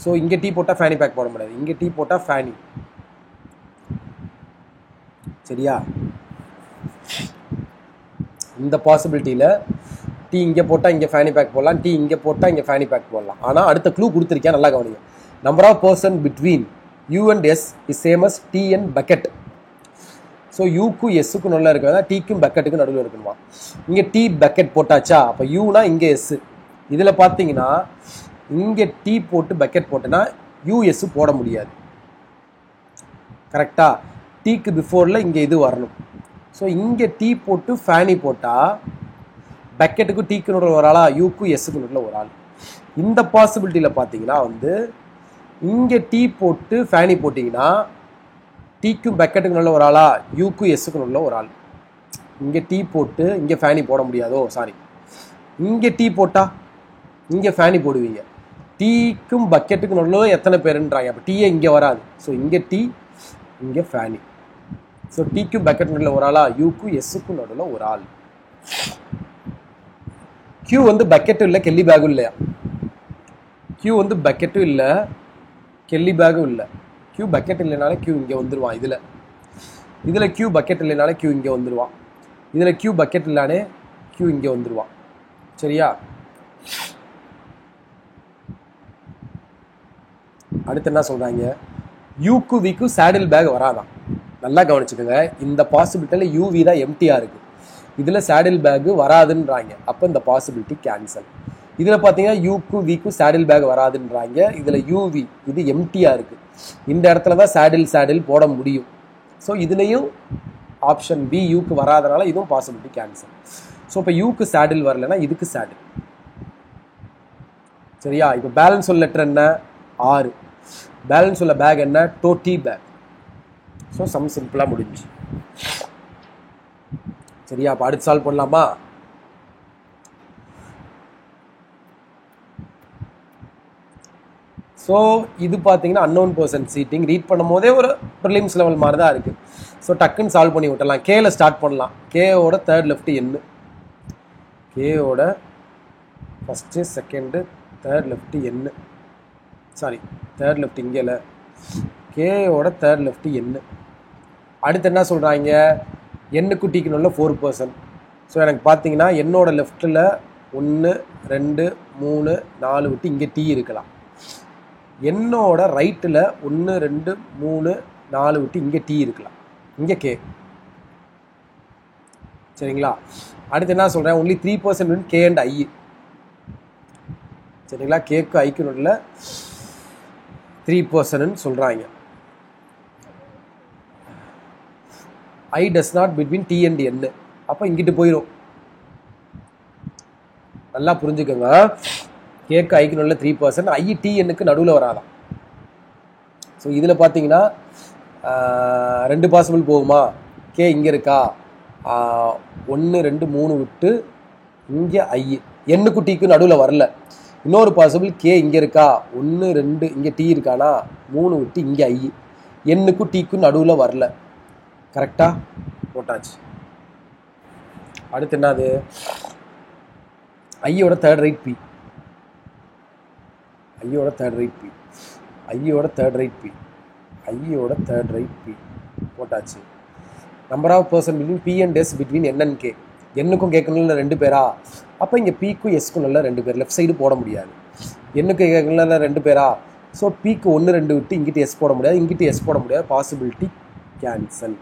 ஸோ இங்கே டீ போட்டால் ஃபேனி பேக் போட முடியாது, இங்கே டீ போட்டால் ஃபேனி. சரியா, இந்த பாசிபிலிட்டியில் டீ இங்கே போட்டால் இங்கே ஃபேனி பேக் போடலாம், டீ இங்கே போட்டால் இங்கே ஃபேனி பேக் போடலாம். ஆனால் அடுத்த க்ளூ கொடுத்துருக்கேன், நல்லா கவனிங்க. Number of person between U and S is same as T and bucket. So யூக்கும் எஸ்ஸுக்கும் நல்லா இருக்கிறதா டீக்கும் பக்கெட்டுக்கும் நடுவில் இருக்கணுமா. இங்கே டீ பக்கெட் போட்டாச்சா, அப்போ யூனா இங்கே எஸ். இதில் பார்த்தீங்கன்னா இங்கே டீ போட்டு பக்கெட் போட்டேன்னா யூஎஸ் போட முடியாது. கரெக்டாக, டீக்கு பிஃபோரில் இங்கே இது வரணும். ஸோ இங்கே டீ போட்டு ஃபேனி போட்டால் பக்கெட்டுக்கும் டீக்கு நடுவில் ஒரு ஆளா, யூக்கும் எஸ்ஸுக்கு நடுவில் ஒரு ஆள். இந்த பாசிபிலிட்டியில் பார்த்தீங்கன்னா வந்து இங்கே டீ போட்டு ஃபேனி போட்டிங்கன்னா டீக்கும் பக்கெட்டுக்கு நல்ல ஒரு ஆளா, யூக்கும் எஸ்ஸுக்கு நல்ல ஒரு ஆள். இங்கே டீ போட்டு இங்கே ஃபேனி போட முடியாதோ, சாரி, இங்கே டீ போட்டால் இங்கே ஃபேனி போடுவீங்க. டீக்கும் பக்கெட்டுக்கும் நல்லதோ எத்தனை பேருன்றாங்க, அப்போ டீயே இங்கே வராது. ஸோ இங்கே டீ, இங்கே ஃபேனி. ஸோ டீக்கும் பக்கெட்டுக்கு நடுவில் ஒரு ஆளா, யூக்கும் எஸ்ஸுக்கும் நடுவில் ஒரு ஆள். கியூ வந்து பக்கெட்டும் இல்லை கெல்லி பேக்கும் இல்லையா, கியூ வந்து பக்கெட்டும் இல்லை கெல்லி பேக்கும் இல்லை. கியூ பக்கெட் இல்லைனாலே கியூ இங்கே வந்துடுவான். இதில் கியூ பக்கெட் இல்லைனாலே கியூ இங்கே வந்துடுவான். இதில் கியூ பக்கெட் இல்லானே கியூ இங்கே வந்துடுவான். சரியா, அடுத்து என்ன சொல்கிறாங்க, யூக்கு விக்கு சேடில் பேக் வராதான். நல்லா கவனிச்சுக்கோங்க, இந்த பாசிபிலிட்டியில் யூவி தான் எம்டியாக இருக்குது, இதில் சேடில் பேக்கு வராதுன்றாங்க. அப்போ இந்த பாசிபிலிட்டி கேன்சல். இதில் பார்த்தீங்கன்னா யூக்கு விக்கு சேடில் பேக் வராதுன்றாங்க, இதில் யூவி இது எம்டியாக இருக்குது, இந்த இடத்துல தான் சேடில் போட முடியும். ஸோ இதுலேயும் ஆப்ஷன் பி யூக்கு வராதனால இதுவும் பாசிபிலிட்டி கேன்சல். ஸோ இப்போ யூக்கு சேடில் வரலைன்னா இதுக்கு சேடில். சரியா, இப்போ பேலன்ஸ் உள்ள லெட்டர் என்ன, 6. பேலன்ஸ் உள்ள பேக் என்ன, டோட்டி பேக். ஸோ சம் சிம்பிளாக முடிஞ்சு. சரியா, அப்போ அடுத்து சால்வ் பண்ணலாமா. ஸோ இது பார்த்தீங்கன்னா அன்னோன் பர்சன் சீட்டிங் ரீட் பண்ணும் போதே ஒரு ப்ரிலிம்ஸ் லெவல் மாதிரி தான் இருக்குது. ஸோ டக்குன்னு சால்வ் பண்ணி விட்டலாம். கேல ஸ்டார்ட் பண்ணலாம். கேவோட தேர்ட் லெஃப்ட் எண்ணு, கேவோட ஃபஸ்ட்டு செகண்டு தேர்ட் லெஃப்ட் எண்ணு, சாரி தேர்ட் லெஃப்ட் இங்கே இல்லை, கேவோட தேர்ட் லெஃப்ட் எண்ணு. அடுத்து என்ன சொல்கிறாங்க, எண்ணுக்கு டீக்கணும்ல 4%. ஸோ எனக்கு பார்த்தீங்கன்னா என்னோட லெஃப்ட்டில் 1 2 3 4 விட்டு இங்கே டீ இருக்கலாம். என்னோட ரைட்டில் 1 2 3 4 விட்டு இங்கே டீ இருக்கலாம், இங்கே கே. சரிங்களா, அடுத்து என்ன சொல்கிறேன், ஒன்லி 3% கே அண்ட் ஐ. சரிங்களா, கேக்கு ஐக்கு நடுவில் 3% சொல்கிறாங்க. I does not between T and N. அப்போ இங்கிட்டு போயிடும். நல்லா புரிஞ்சுக்கோங்க, கேக்கு ஐக்கு நடுவில் 3%, ஐ டி எண்ணுக்கு நடுவில் வராதான். ஸோ இதில் பார்த்தீங்கன்னா 2 பாசிபிள் போகுமா, கே இங்கே இருக்கா, 1 2 3 விட்டு இங்கே ஐ, எண்ணுக்கு டீக்கு நடுவில் வரல. இன்னொரு பாசிபிள் கே இங்கே இருக்கா, 1 2 இங்கே டீ இருக்கானா, 3 விட்டு இங்கே ஐ, எண்ணுக்கும் டீக்கும் நடுவில் வரல. கரெக்டாக போட்டாச்சு. அடுத்து என்னது, ஐயோட தேர்ட் ரைட் பி, ஐயோட தேர்ட் ரைட் பி, ஐயோட தேர்ட் ரைட் பி, ஐயோட தேர்ட் ரைட் பி போட்டாச்சு. Number of person between P and S between N and K. என்னுக்கும் கேட்கணும்ல 2 பேரா, அப்போ இங்கே பிக்கும் எஸ்க்கும் நல்ல 2 பேர், லெஃப்ட் சைடு போட முடியாது. என்னுக்கு கேட்கணும்ல 2 பேரா, ஸோ பிக்கு 1 2 விட்டு இங்கிட்டு எஸ் போட முடியாது, இங்கிட்டு எஸ் போட முடியாது, பாசிபிலிட்டி கேன்சல்.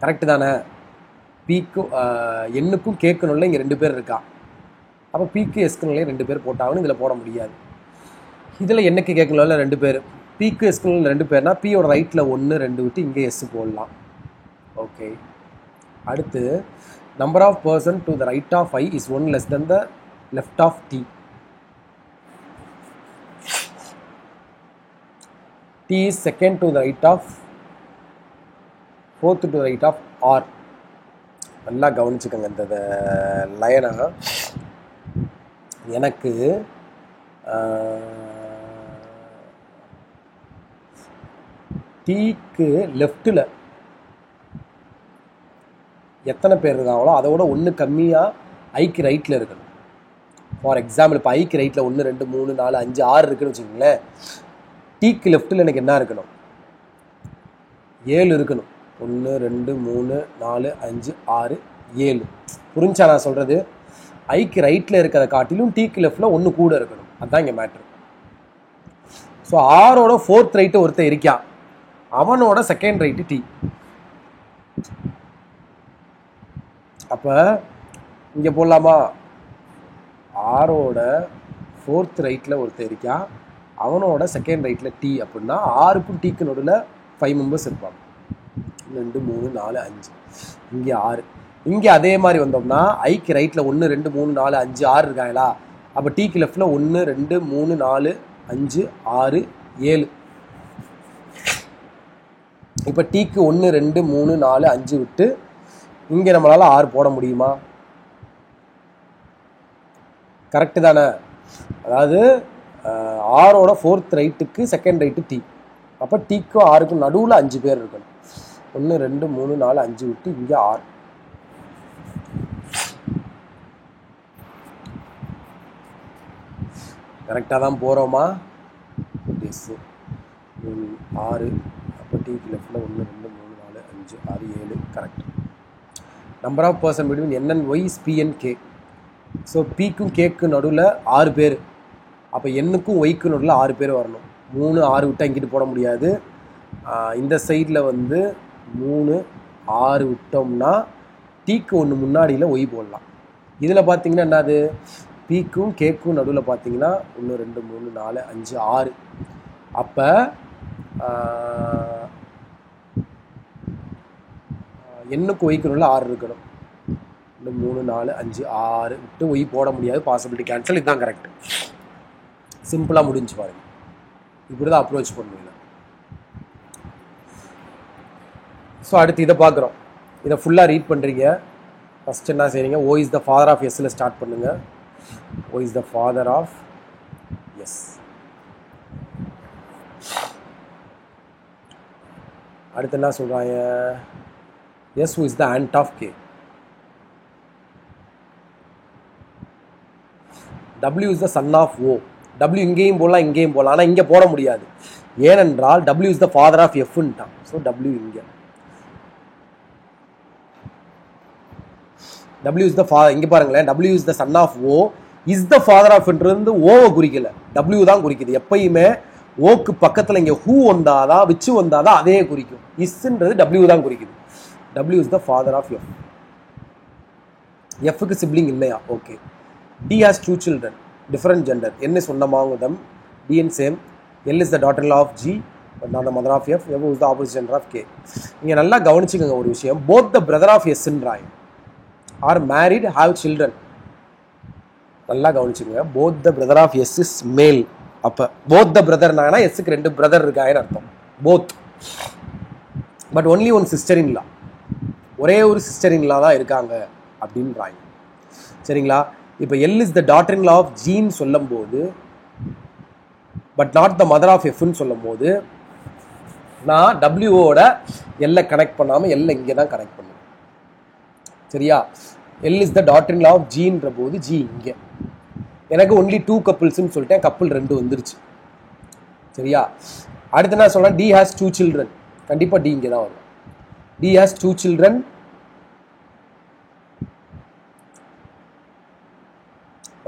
கரெக்டு தானே? பிக்கும் என்னுக்கும் கேட்கணும்ல இங்கே 2 பேர் இருக்கா, அப்போ பிக்கு எஸ்க்குனாலே 2 பேர் போட்டாங்கன்னு இதில் போட முடியாது. இதில் என்னுக்கு கேட்கணும்ல 2 பேர், பிக்கு எஸ்க்குனால 2 பேர்னா பியோட ரைட்டில் 1 2 விட்டு இங்கே எஸ் போடலாம். ஓகே. அடுத்து number of person to the right of I is 1 less than the left of T. T is second to the right of, fourth to the right of R. நல்லா கவனிச்சுக்கோங்க இந்த லைனை. எனக்கு டீக்கு லெஃப்டில் எத்தனை பேர் இருக்காங்களோ அதோட 1 கம்மியாக ஐக்கு ரைட்டில் இருக்கணும். ஃபார் எக்ஸாம்பிள் இப்போ ஐக்கு ரைட்டில் 1 2 3 4 5 6 இருக்குன்னு வச்சுக்கோங்களேன். டீக்கு லெஃப்டில் எனக்கு என்ன இருக்கணும்? 7 இருக்கணும். 1 2 3 4 5 6 7. புரிஞ்சா நான் சொல்கிறது? ஐக்கு ரைட்டில் இருக்கிறத காட்டிலும் டீக்கு லெஃப்டில் 1 கூட இருக்கணும். அதுதான் இங்கே மேட்ரு. ஸோ ஆரோட 4th ரைட்டு ஒருத்தர் இருக்கான், அவனோட 2nd ரைட்டு டி. அப்போ இங்கே போடலாமா? ஆரோட 4th ரைட்டில் ஒருத்தர் இருக்கான், அவனோட 2nd ரைட்டில் டி. அப்படின்னா ஆருக்கும் டீக்கு நடுவில் 5 மெம்பர்ஸ் இருப்பாங்க. 2 3 4 5, இங்கே 6. இங்கே அதே மாதிரி வந்தோம்னா ஐக்கு ரைட்டில் 1 2 3 4 5 6 இருக்காங்களா, அப்போ டீக்கு லெஃப்டில் 1 2 3 4 5 6 7. இப்போ டீக்கு 1 2 3 4 5 விட்டு இங்கே நம்மளால் 6 போட முடியுமா? கரெக்டு தானே? அதாவது ஆரோட 4th ரைட்டுக்கு 2nd ரைட்டு டி. அப்போ டீக்கும் ஆருக்கும் நடுவில் 5 பேர் இருக்கணும். 1 2 3 4 5 விட்டு இங்கே 6. கரெக்டாக தான் போகிறோமா? எஸ். 6. அப்போ டீக்கு லெஃப்டில் 1 2 3 4 5 6 7. Correct. Number of person between N and Y is P and K. So பிக்கும் கேக்கு நடுவில் 6 பேர், அப்போ என்னுக்கும் ஒய்க்கு நடுவில் 6 பேர் வரணும். 3 6 விட்டால் இங்கிட்டு போட முடியாது. இந்த சைடில் வந்து 3 6 விட்டோம்னா டீக்கு 1 முன்னாடியில் ஒய் போடலாம். இதில் பார்த்தீங்கன்னா என்னது? பிக்கும் கேக்கும் நடுவில் பார்த்தீங்கன்னா 1 2 3 4 5 6. அப்போ என்னுக்கு ஒய்க்கு நடுவில் 6 இருக்கணும். 2 3 4 5 6 விட்டு ஒய் போட முடியாது, பாசிபிலிட்டி கேன்சல். இதுதான் கரெக்ட். சிம்பிளாக முடிஞ்சு பாருங்க. இப்படி தான் அப்ரோச் பண்ணுவீங்க. ஸோ அடுத்து இதை பார்க்குறோம். இதை ஃபுல்லாக ரீட் பண்ணுறீங்க. ஃபஸ்ட் என்ன செய்றீங்க? O is the father of S start பண்ணுங்க. O is the father of S. அடுத்து என்ன சொல்கிறாங்க? S who is the aunt of K. W is the son of O. W இங்கேயும் போடலாம் இங்கேயும் போடலாம், ஆனால் இங்கே போட முடியாது. ஏனென்றால் W is the father of Fன்ட்டான். ஸோ W இங்கே. W is the father. இங்கே பாருங்களேன், W is the son of O is the father of ன்றது ஓவை குறிக்கல, W தான் குறிக்குது. எப்பயுமே ஓக்கு பக்கத்தில் இங்கே ஹூ வந்தாதான் விச்சு வந்தாதான் அதே குறிக்கும். இஸ்ன்றது W தான் குறிக்குது. W is the father of F. Fக்கு சிப்ளிங் இல்லையா? Okay. D has 2 children, different gender. N is one among them, D and same. L is the daughter-in-law of G, but not the mother of F. F is the opposite gender of K. இங்கே நல்லா கவனிச்சுக்கோங்க ஒரு விஷயம். Both the brother of S are married, have children. நல்லா கவனிச்சுக்கோங்க. Both the brother of S is male. அப்போ both the brother-னா Sக்கு 2 brother இருக்காங்கன்னு அர்த்தம். Both. But only one sister-in-law. ஒரே ஒரு sister-in-law தான் இருக்காங்க அப்படின்றாங்க. சரிங்களா? இப்போ L is the daughter-in-law of G ன்னு சொல்லும் போது, but not the mother of எஃப்னு சொல்லும் போது, நான் டபிள்யூவோட எல்லை கனெக்ட் பண்ணாமல் எல்லை இங்கே தான் கனெக்ட் பண்ணுவேன். சரியா? L is the daughter-in-law of Gன்ற போது G இங்கே. எனக்கு ஒன்லி 2 கப்புள்ஸ்ன்னு சொல்லிட்டேன், கப்புள் 2 வந்துருச்சு. சரியா? அடுத்து நான் சொல்கிறேன் D has 2 children. கண்டிப்பாக D இங்கே தான் வரும். D has 2 children.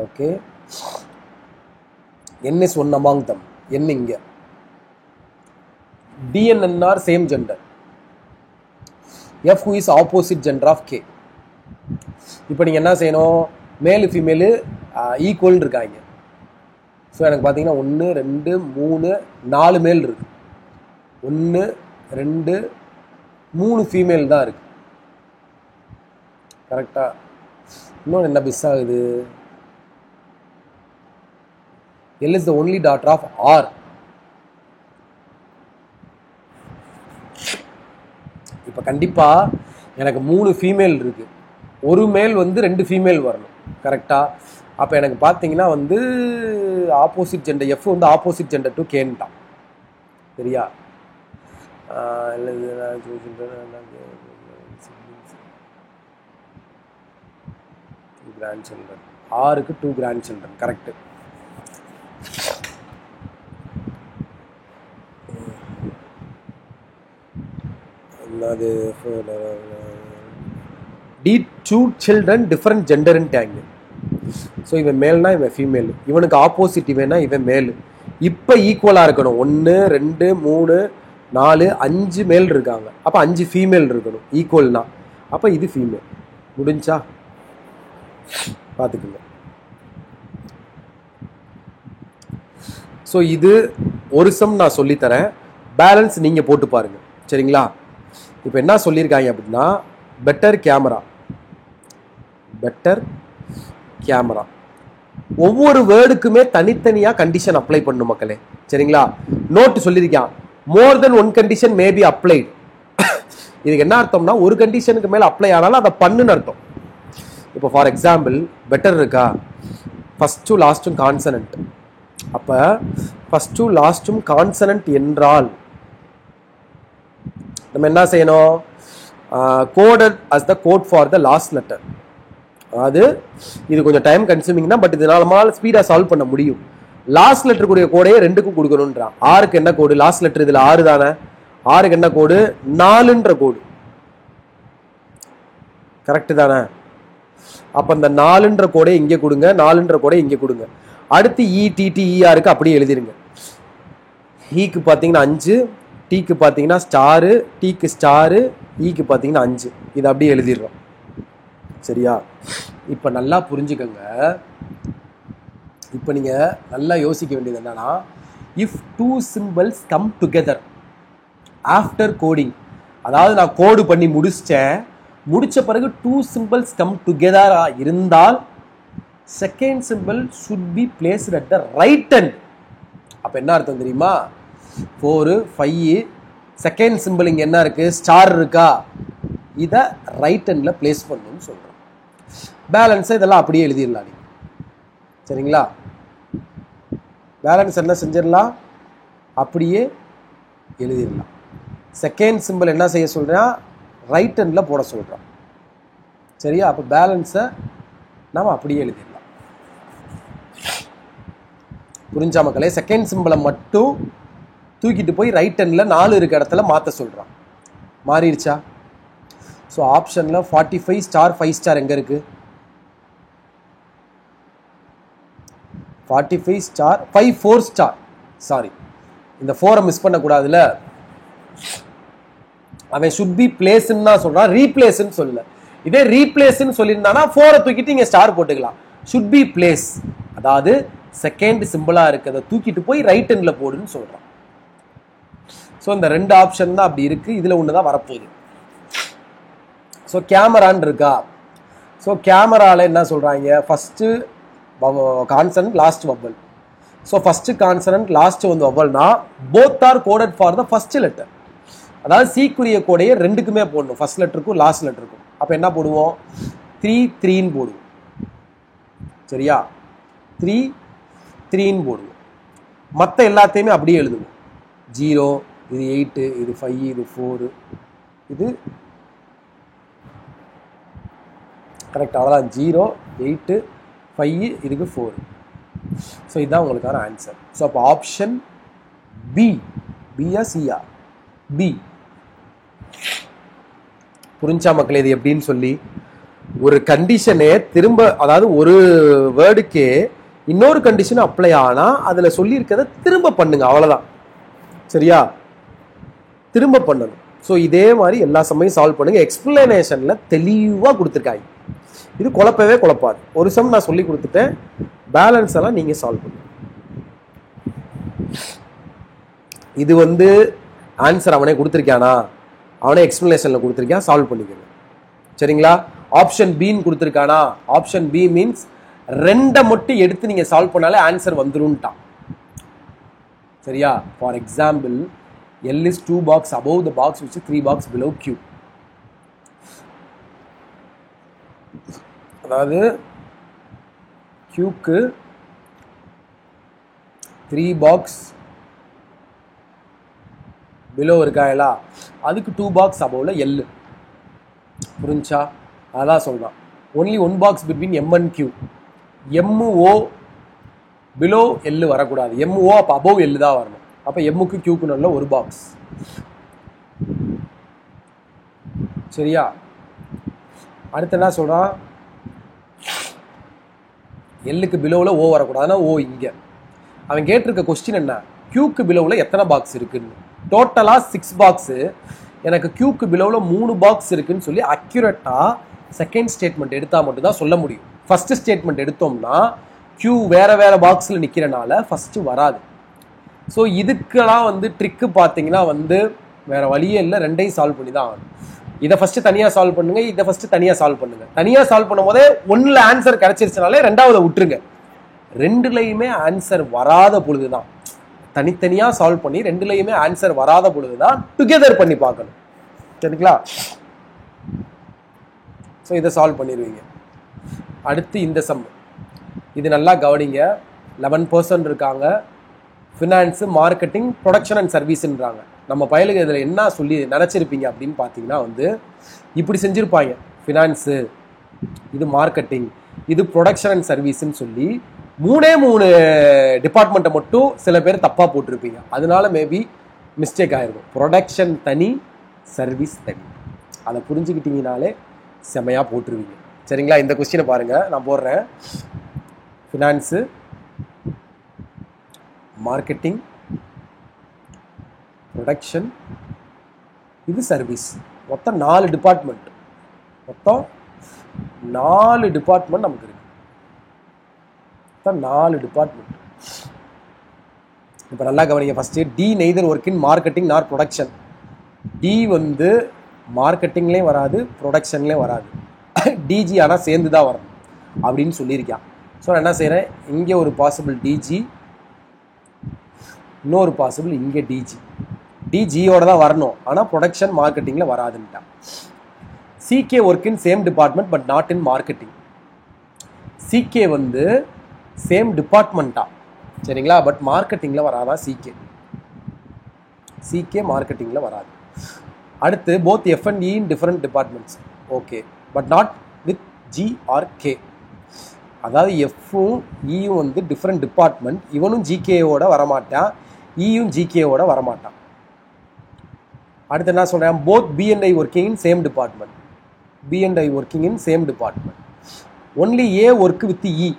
Okay. N is one among them. N inga. D and N are same gender. F who is opposite gender of K. இப்போ நீங்கள் என்ன செய்யணும், மேலு ஃபீமேலு ஈக்குவல்னு இருக்காங்க. ஸோ எனக்கு பார்த்தீங்கன்னா 1 2 3 4 மேல் இருக்கு. 1 2 3 ஃபீமேல் தான் இருக்கு. கரெக்டாக? இன்னொன்று என்ன மிஸ் ஆகுது? L is the only daughter of R. இப்போ கண்டிப்பாக எனக்கு 3 ஃபீமேல் இருக்கு, ஒரு மேல் வந்து 2 ஃபீமேல் வரணும். கரெக்டா? அப்போ எனக்கு பார்த்தீங்கன்னா வந்து ஆப்போசிட் ஜெண்டர் எஃப் வந்து ஆப்போசிட் ஜெண்டர் டு கேன்ட்டான். சரியா? கிராண்ட் சில்ட்ரன், ஆருக்கு 2 கிராண்ட் சில்ட்ரன். கரெக்டு. அது டி 2 children different genderன்ட்டாங்க. ஸோ இவன் மேல்னா இவன் ஃபீமேல், இவனுக்கு ஆப்போசிட் இவனா இவன் மேல். இப்போ ஈக்குவலாக இருக்கணும். 1 2 3 4 5 மேல் இருக்காங்க, அப்போ 5 ஃபீமேல் இருக்கணும் ஈக்குவல்னா. அப்போ இது ஃபீமேல். முடிஞ்சா பார்த்துக்குங்க. ஸோ இது ஒரு சம் நான் சொல்லித்தரேன், பேலன்ஸ் நீங்கள் போட்டு பாருங்கள். சரிங்களா? இப்போ என்ன சொல்லியிருக்காங்க அப்படின்னா, பெட்டர் கேமரா, பெட்டர் கேமரா. ஒவ்வொரு வேர்டுக்குமே தனித்தனியாக கண்டிஷன் அப்ளை பண்ணும் மக்களே. சரிங்களா? நோட்டு சொல்லியிருக்கான், more than one condition may be applied. இதுக்கு என்ன அர்த்தம்னா, ஒரு கண்டிஷனுக்கு மேலே அப்ளை ஆனாலும் அதை பண்ணுன்னு அர்த்தம். இப்போ ஃபார் எக்ஸாம்பிள் பெட்டர் இருக்கா, ஃபஸ்ட்டும் லாஸ்ட்டும் கான்சனன்ட். அப்போ ஃபஸ்ட்டும் லாஸ்ட்டும் கான்சனன்ட் என்றால் நம்ம என்ன செய்யணும், coded as the code for the last letter. அதாவது இது கொஞ்சம் டைம் கன்சூமிங் தான், பட் இதனால ஸ்பீடாக சால்வ் பண்ண முடியும். லாஸ்ட் லெட்டருக்குரிய கோடையே 2க்கும் கொடுக்கணுன்றான். ஆருக்கு என்ன கோடு, லாஸ்ட் லெட்டர் இதில் 6 தானே, ஆருக்கு என்ன கோடு 4ன்ற கோடு. கரெக்டு தானே? அப்போ இந்த 4ன்ற கோடை இங்கே கொடுங்க, 4ன்ற கோடை இங்கே கொடுங்க. அடுத்து ETTERக்கு அப்படியே எழுதிருங்க. ஈக்கு பார்த்தீங்கன்னா 5, டீக்கு பார்த்தீங்கன்னா ஸ்டாரு, டீக்கு ஸ்டாரு, ஈக்கு பார்த்தீங்கன்னா 5. இது அப்படியே எழுதிடுறோம். சரியா? இப்போ நல்லா புரிஞ்சுக்கங்க. இப்போ நீங்கள் நல்லா யோசிக்க வேண்டியது என்னன்னா, if 2 symbols come together after coding, அதாவது நான் கோடு பண்ணி முடிச்ச பிறகு 2 symbols கம் டுகெதராக இருந்தால் second simple should be placed at the right end. அப்போ என்ன அர்த்தம் தெரியுமா? 4 5 செகண்ட் சிம்பிள் இங்கே என்ன இருக்குது, ஸ்டார் இருக்கா, இதை ரைட் ஹேண்டில் பிளேஸ் பண்ணணும்னு சொல்கிறோம். பேலன்ஸை இதெல்லாம் அப்படியே எழுதிடலாம் நீங்கள். சரிங்களா? பேலன்ஸ் என்ன செஞ்சிடலாம், அப்படியே எழுதிடலாம். செகண்ட் சிம்பிள் என்ன செய்ய சொல்கிறேன், ரைட் ஹேண்டில் போட சொல்கிறோம். சரியா? அப்போ பேலன்ஸை நாம் அப்படியே எழுதிடலாம். புரிஞ்சா மக்களே? செகண்ட் சிம்பிளை மட்டும் தூக்கிட்டு போய் ரைட் ஹேண்டில் 4 இருக்க இடத்துல மாற்ற சொல்கிறான். மாறிடுச்சா? ஸோ ஆப்ஷனில் 45 ஸ்டார் 5 ஸ்டார் எங்கே இருக்குது, 45 ஸ்டார் 5 4 ஸ்டார். சாரி, இந்த 4 மிஸ் பண்ணக்கூடாதுல்ல. அவன் should be placed தான் சொல்கிறான், ரீப்ளேஸ்ன்னு சொல்லல. இதே ரீப்ளேஸ்ன்னு சொல்லியிருந்தானா 4 தூக்கிட்டு இங்கே ஸ்டார் போட்டுக்கலாம். should be place, அதாவது செகண்ட் சிம்பிளாக இருக்கிறத தூக்கிட்டு போய் ரைட் ஹேண்டில் போடுன்னு சொல்கிறான். ஸோ இந்த 2 ஆப்ஷன் தான் அப்படி இருக்குது, இதில் ஒன்று தான் வரப்போகுது. ஸோ கேமரான்னு இருக்கா. ஸோ கேமராவில் என்ன சொல்கிறாங்க, first consonant last vowel. So first consonant last வந்து வவ்வல்னா both are coded for the first letter. அதாவது சீக்குரிய கோடையை 2க்குமே போடணும், ஃபர்ஸ்ட் லெட்டருக்கும் லாஸ்ட் லெட்டருக்கும். அப்போ என்ன போடுவோம், 3 3ன்னு போடுவோம். சரியா? 3 3ன்னு போடுவோம். மற்ற எல்லாத்தையுமே அப்படியே எழுதுவோம். 0, இது 8, இது 5, இது 4, இது கரெக்ட். அவ்வளோதான். 0 8 5, இதுக்கு 4. ஸோ இதுதான் உங்களுக்கான ஆன்சர். ஸோ அப்போ ஆப்ஷன் பி, பியா சியா, பி. புரிஞ்சா மக்களே இது எப்படின்னு சொல்லி? ஒரு கண்டிஷனே திரும்ப, அதாவது ஒரு வேர்டுக்கே இன்னொரு கண்டிஷன் அப்ளை ஆனா அதுல சொல்லி இருக்கிறத திரும்ப பண்ணுங்க, அவ்வளவுதான். சரியா? திரும்ப பண்ணணும். ஸோ இதே மாதிரி எல்லா சமயம் சால்வ் பண்ணுங்க. எக்ஸ்பிளனேஷன்ல தெளிவா கொடுத்துருக்காங்க. இது குழப்பவே குழப்பாது. ஒரு சம் நான் சொல்லி கொடுத்துட்டேன், பேலன்ஸ் எல்லாம் நீங்க சால்வ் பண்ணுங்க. இது வந்து ஆன்சர் அவனே கொடுத்துருக்கானா, அவனே எக்ஸ்பிளனேஷன்ல கொடுத்துருக்கான், சால்வ் பண்ணிக்கணும். சரிங்களா? ஆப்ஷன் பின்னு கொடுத்துருக்கானா, ஆப்ஷன் பி மீன்ஸ் ரெண்டை மட்டும் எடுத்து நீங்க சால்வ் பண்ணாலே ஆன்சர் வந்துரும்ட்டான். சரியா? For example, L is 2 box above the box which is 3 box below Q. அதாவது Qக்கு 3 box below இருக்காயலா, அதுக்கு 2 box aboveல L. புரிஞ்சா? அதான் சொல்றான். only 1 box between M and Q. MO below L வரக்கூடாது. MO அப்ப above L தான் வரணும். அப்ப எம்முக்கு கியூக்கு நல்ல ஒரு பாக்ஸ். சரியா? அடுத்து என்ன சொல்றான்? எல்லுக்கு பிலோவில் ஓ வரக்கூடாதுன்னா ஓ இங்க. அவன் கேட்டிருக்க கொஸ்டின் என்ன? கியூக்கு பிலோவில் எத்தனை பாக்ஸ் இருக்குன்னு. டோட்டலா 6 பாக்ஸ், எனக்கு கியூக்கு பிலோவில் 3 பாக்ஸ் இருக்குன்னு சொல்லி அக்யூரேட்டா செகண்ட் ஸ்டேட்மெண்ட் எடுத்தா மட்டும் தான் சொல்ல முடியும். ஃபர்ஸ்ட் ஸ்டேட்மெண்ட் எடுத்தோம்னா கியூ வேற வேற பாக்ஸ்ல நிக்கிறனால ஃபர்ஸ்ட் வராது. ஸோ இதுக்கெல்லாம் வந்து ட்ரிக்கு பார்த்தீங்கன்னா வந்து வேற வழியே இல்லை, ரெண்டையும் சால்வ் பண்ணி தான் ஆகணும். இதை ஃபர்ஸ்ட் தனியாக சால்வ் பண்ணுங்க, இதை ஃபர்ஸ்ட் தனியாக சால்வ் பண்ணுங்க. தனியாக சால்வ் பண்ணும் போதே ஒன்றில் ஆன்சர் கிடைச்சிருச்சுனாலே ரெண்டாவதை விட்டுருங்க. ரெண்டுலையுமே ஆன்சர் வராத பொழுதுதான் தனித்தனியாக சால்வ் பண்ணி, ரெண்டுலையுமே ஆன்சர் வராத பொழுதுதான் டுகெதர் பண்ணி பார்க்கணும். சரிங்களா? ஸோ இதை சால்வ் பண்ணிடுவீங்க. அடுத்து இந்த சம், இது நல்லா கவனிங்க. 11% இருக்காங்க. ஃபினான்ஸு, மார்க்கெட்டிங், ப்ரொடக்ஷன் அண்ட் சர்வீஸ்ன்றாங்க. நம்ம பயலுக்கு இதில் என்ன சொல்லி நினச்சிருப்பீங்க அப்படின்னு பார்த்தீங்கன்னா வந்து இப்படி செஞ்சுருப்பாங்க. ஃபினான்ஸு, இது மார்க்கெட்டிங், இது ப்ரொடக்ஷன் அண்ட் சர்வீஸ்ன்னு சொல்லி 3 டிபார்ட்மெண்ட்டை மட்டும் சில பேர் தப்பாக போட்டிருப்பீங்க. அதனால மேபி மிஸ்டேக் ஆகிருக்கும். ப்ரொடக்ஷன் தனி, சர்வீஸ் தனி. அதை புரிஞ்சுக்கிட்டீங்கனாலே செமையாக போட்டுருவீங்க. சரிங்களா? இந்த கொஸ்டினை பாருங்கள், நான் போடுறேன். ஃபினான்ஸு, மார்க்கெட்டிங், ப்ரொடக்ஷன், இது சர்வீஸ். மொத்தம் 4 டிபார்ட்மெண்ட். மொத்தம் 4 டிபார்ட்மெண்ட் நமக்கு இருக்கு. மொத்தம் 4 டிபார்ட்மெண்ட். இப்போ நல்லா கவனிங்க. First D neither work in marketing nor production. D வந்து மார்க்கெட்டிங்லேயும் வராது, ப்ரொடக்ஷன்லேயும் வராது. டிஜி ஆனால் சேர்ந்து தான் வரணும் அப்படின்னு சொல்லியிருக்கான். ஸோ நான் என்ன செய்கிறேன், இங்கே ஒரு பாசிபிள் டிஜி, இன்னொரு பாசிபிள் இங்கே டிஜி. டிஜியோட தான் வரணும், ஆனால் ப்ரொடக்ஷன் மார்க்கெட்டிங்கில் வராதுன்ட்டான். CK work in same department but not in marketing. CK வந்து சேம் டிபார்ட்மெண்ட்டா, சரிங்களா? பட் மார்க்கெட்டிங்கில் வராதான் சிகே. சிகே மார்க்கெட்டிங்கில் வராது. அடுத்து both F and E in different departments. Okay, but not with G R K. அதாவது எஃப்பும் இயும் வந்து டிஃப்ரெண்ட் டிபார்ட்மெண்ட். இவனும் ஜிகேயோட வரமாட்டான், இயும் ஜிகேயோட வரமாட்டான். அடுத்து என்ன சொல்கிறேன்? Both B and I working in same department. B and I working in same department. Only A work with E,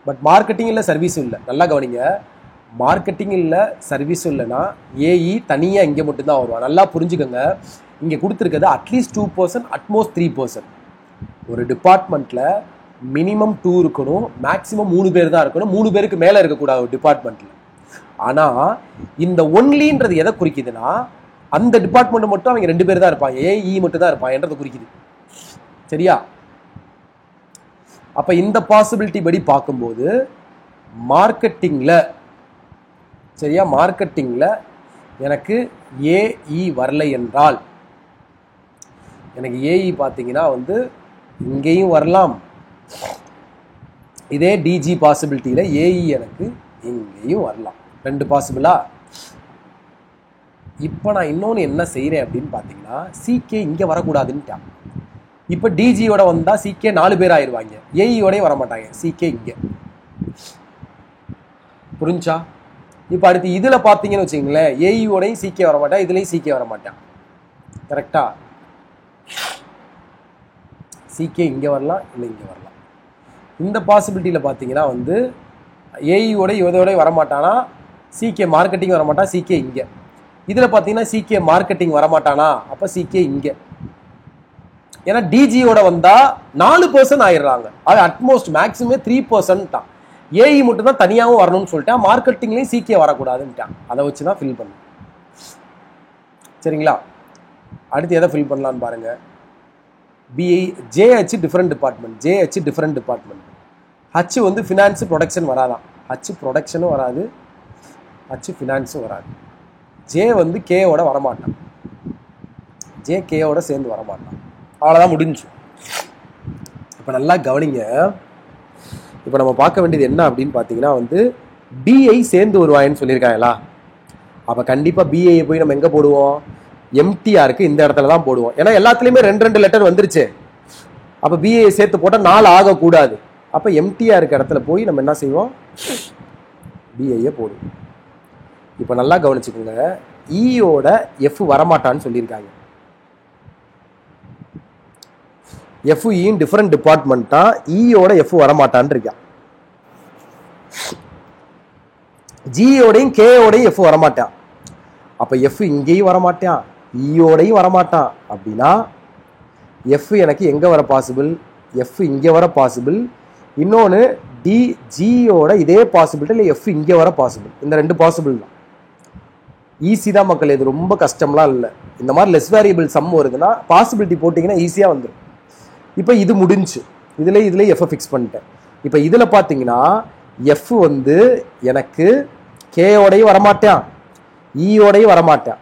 but marketing இல்லை, சர்வீஸும் இல்லை. நல்லா கவனிங்க. மார்க்கெட்டிங் இல்லை, சர்வீஸும் இல்லைன்னா ஏஇ தனியாக இங்கே மட்டும்தான் வருவான். நல்லா புரிஞ்சுக்கோங்க. இங்கே கொடுத்துருக்கிறது அட்லீஸ்ட் 2%, அட்மோஸ்ட் 3%. ஒரு டிபார்ட்மெண்ட்டில் மினிமம் 2 இருக்கணும், மேக்ஸிமம் 3 பேர் தான் இருக்கணும். 3 பேருக்கு மேலே இருக்கக்கூடாது ஒரு டிபார்ட்மெண்ட்டில். ஆனால் இந்த ஒன்லின்றது எதை குறிக்குதுன்னா, அந்த டிபார்ட்மெண்ட் மட்டும் அவங்க 2 பேர் தான் இருப்பாங்க, ஏஇ மட்டும் தான் இருப்பாங்கன்றதை குறிக்குது. சரியா? அப்போ இந்த பாசிபிலிட்டி படி பார்க்கும்போது மார்க்கெட்டிங்கில், சரியா, மார்க்கெட்டிங்கில் எனக்கு ஏஇ வரலை என்றால், எனக்கு ஏஇ பார்த்தீங்கன்னா வந்து இங்கேயும் வரலாம். இதே டிஜி பாசிபிலிட்டியில் ஏஇ எனக்கு இங்கேயும் வரலாம். 2 பாசிபிளா? இப்போ நான் இன்னொன்று என்ன செய்கிறேன் அப்படின்னு பார்த்தீங்கன்னா, சிகே இங்கே வரக்கூடாதுன்ட்டான். இப்போ டிஜியோட வந்தால் சிகே 4 பேர் ஆயிடுவாங்க, ஏஇயோடய வரமாட்டாங்க, சிகே இங்கே. புரிஞ்சா? இப்போ அடுத்து இதில் பார்த்தீங்கன்னு வச்சுங்களேன், ஏஇயோடையும் சிகே வரமாட்டான், இதுலேயும் சிகே வரமாட்டான். கரெக்டா? சிகே இங்கே வரலாம், இல்லை இங்கே வரலாம். இந்த பாசிபிலிட்டியில் பார்த்தீங்கன்னா வந்து ஏஇயோட இதோட வரமாட்டானா, சிகே மார்க்கெட்டிங் வரமாட்டான், சிகே இங்கே. இதில் பார்த்தீங்கன்னா சிகே மார்க்கெட்டிங் வரமாட்டானா, அப்போ சிகே இங்கே. ஏன்னா டிஜியோட வந்தால் 4% ஆயிடுறாங்க. அது அட்மோஸ்ட் மேக்ஸிமம் 3% தான். ஏஇ மட்டும் தான் தனியாகவும் வரணும்னு சொல்லிட்டேன். மார்க்கெட்டிங்லேயும் சிகே வரக்கூடாதுன்ட்டான். அதை வச்சு தான் ஃபில் பண்ணணும். சரிங்களா? அடுத்து எதை ஃபில் பண்ணலான்னு பாருங்க. BI JH different department, JH different department. H வந்து ஃபினான்ஸு ப்ரொடக்ஷன் வராதான். ஹச் ப்ரொடக்ஷனும் வராது, ஹச் ஃபினான்ஸும் வராது. ஜே வந்து கேவோட வரமாட்டான், ஜே கேவோட சேர்ந்து வரமாட்டான். அவ்வளோதான், முடிஞ்சு. இப்போ நல்லா கவனிங்க. இப்போ நம்ம பார்க்க வேண்டியது என்ன அப்படின்னு பார்த்தீங்கன்னா வந்து பிஐ சேர்ந்து வருவாயின்னு சொல்லியிருக்காங்களா? அப்போ கண்டிப்பாக பிஐயை போய் நம்ம எங்கே போடுவோம்? எம்டிஆருக்கு இந்த இடத்துல தான் போடுவோம். ஏன்னா எல்லாத்துலேயுமே 2 லெட்டர் வந்துருச்சு. அப்போ பிஐயை சேர்த்து போட்டால் 4 ஆகக்கூடாது. அப்போ எம்டிஆருக்கு இடத்துல போய் நம்ம என்ன செய்வோம்? பிஐயை போடுவோம். இப்போ நல்லா கவனிச்சுக்கோங்க. இயோட எஃப் வரமாட்டான்னு சொல்லியிருக்காங்க. எஃப்இன் டிஃப்ரெண்ட் டிபார்ட்மெண்ட்டா, இயோட எஃப் வரமாட்டான்னு இருக்கா. ஜியோடையும் கேயோடையும் எஃப் வரமாட்டான். அப்போ எஃப் இங்கேயும் வரமாட்டான், இயோடையும் வரமாட்டான். அப்படின்னா எஃப் எனக்கு எங்கே வர பாசிபிள்? எஃப் இங்கே வர பாசிபிள். இன்னொன்று ஜியோட இதே பாசிபிலிட்டி, இல்லை எஃப் இங்கே வர பாசிபிள். இந்த 2 பாசிபிள் தான். ஈஸி தான் மக்கள், இது ரொம்ப கஷ்டம்லாம் இல்லை. இந்த மாதிரி லெஸ் வேரியபிள் சம் வருதுன்னா பாசிபிலிட்டி போட்டிங்கன்னா ஈஸியாக வந்துடும். இப்போ இது முடிஞ்சு. இதில் எஃப் ஃபிக்ஸ் பண்ணிட்டேன். இப்போ இதில் பார்த்தீங்கன்னா எஃப் வந்து எனக்கு கேயோடையும் வரமாட்டான், இயோடையும் வரமாட்டான்.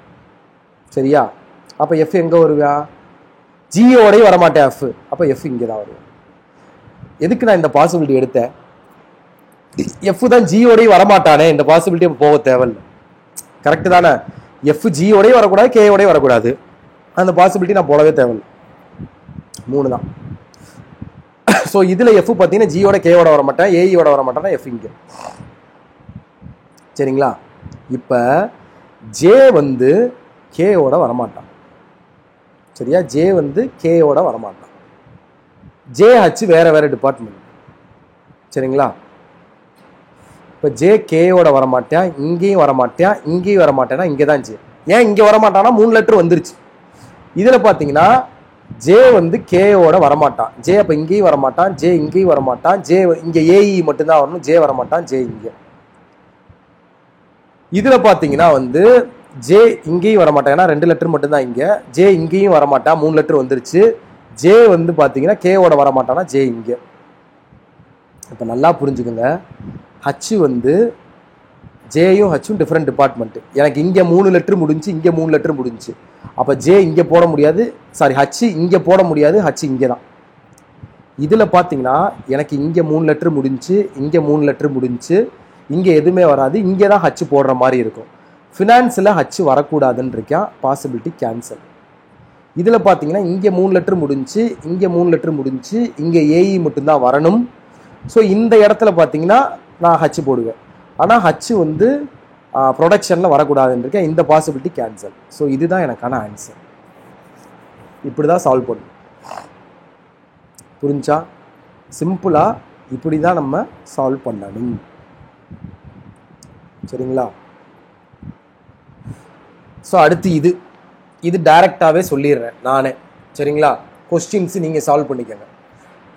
சரியா? அப்போ எஃப் எங்கே வருவா? ஜியோடையும் வரமாட்டேன் எஃப். அப்போ எஃப் இங்கே தான் வருவேன். எதுக்கு நான் இந்த பாசிபிலிட்டி எடுத்தேன்? எஃப் தான் ஜியோடையும் வரமாட்டானே, இந்த பாசிபிலிட்டி போக தேவையில்லை. கரெக்டு தானே? எஃப் ஜியோடையும் வரக்கூடாது, கேயோடையும் வரக்கூடாது. அந்த பாசிபிலிட்டி நான் போடவே தேவையில்லை. 3 தான். ஸோ இதில் எஃப் பார்த்தீங்கன்னா ஜியோட கேயோட வரமாட்டேன், ஏஇயோட வரமாட்டேன்னா எஃப் இங்கே. சரிங்களா? இப்போ ஜே வந்து கேயோட வரமாட்டான். சரியா? ஜே வந்து கேயோட வரமாட்டான். ஜேஹெச் வேற டிபார்ட்மெண்ட். சரிங்களா? இப்போ ஜே கேயோட வரமாட்டேன், இங்கேயும் வரமாட்டேன், இங்கேயும் வரமாட்டேன்னா இங்கே தான் ஜே. ஏன் இங்கே வரமாட்டான்னா 3 லெட்டர் வந்துருச்சு. இதில் பார்த்தீங்கன்னா ஜே வந்து கேயோட வரமாட்டான், ஜே அப்போ இங்கேயும் வரமாட்டான், ஜே இங்கேயும் வரமாட்டான், ஜே இங்கே ஏஇ மட்டும்தான் வரணும், ஜே வரமாட்டான், ஜே இங்கே. இதில் பார்த்தீங்கன்னா வந்து ஜே இங்கேயும் வரமாட்டான், ஏன்னா 2 லெட்டர் மட்டும்தான் இங்கே. ஜே இங்கேயும் வரமாட்டான், 3 லெட்டர் வந்துருச்சு. ஜே வந்து பார்த்தீங்கன்னா கேவோட வரமாட்டானா ஜே இங்கே. இப்போ நல்லா புரிஞ்சுக்கோங்க. ஹச் வந்து ஜேயும் ஹச்சும் டிஃப்ரெண்ட் டிபார்ட்மெண்ட்டு. எனக்கு இங்கே 3 லெட்டர் முடிஞ்சு, இங்கே 3 லெட்டர் முடிஞ்சு. அப்போ ஜே இங்கே போட முடியாது, சாரி ஹச் இங்கே போட முடியாது, ஹச் இங்கே தான். இதில் பார்த்தீங்கன்னா எனக்கு இங்கே 3 லெட்டர் முடிஞ்சு, இங்கே 3 லெட்டர் முடிஞ்சு, இங்கே எதுவுமே வராது, இங்கே தான் ஹச் போடுற மாதிரி இருக்கும். ஃபினான்ஸில் ஹச் வரக்கூடாதுன்னு இருக்கேன், பாசிபிலிட்டி கேன்சல். இதில் பார்த்தீங்கன்னா இங்கே 3 லெட்டர் முடிஞ்சு, இங்கே 3 லெட்டர் முடிஞ்சு, இங்கே ஏஇ மட்டும்தான் வரணும். ஸோ இந்த இடத்துல பார்த்தீங்கன்னா நான் ஹச் போடுவேன். ஆனால் ஹச் வந்து ப்ரொடக்ஷனில் வரக்கூடாதுன்னு இருக்கேன், இந்த பாசிபிலிட்டி கேன்சல். ஸோ இதுதான் எனக்கான ஆன்சர். இப்படி தான் சால்வ் பண்ணணும். புரிஞ்சா? சிம்பிளாக இப்படி தான் நம்ம சால்வ் பண்ணணும். சரிங்களா? ஸோ அடுத்து இது டைரெக்டாகவே சொல்லிடுறேன் நானே. சரிங்களா? கொஸ்டின்ஸ் நீங்கள் சால்வ் பண்ணிக்கோங்க.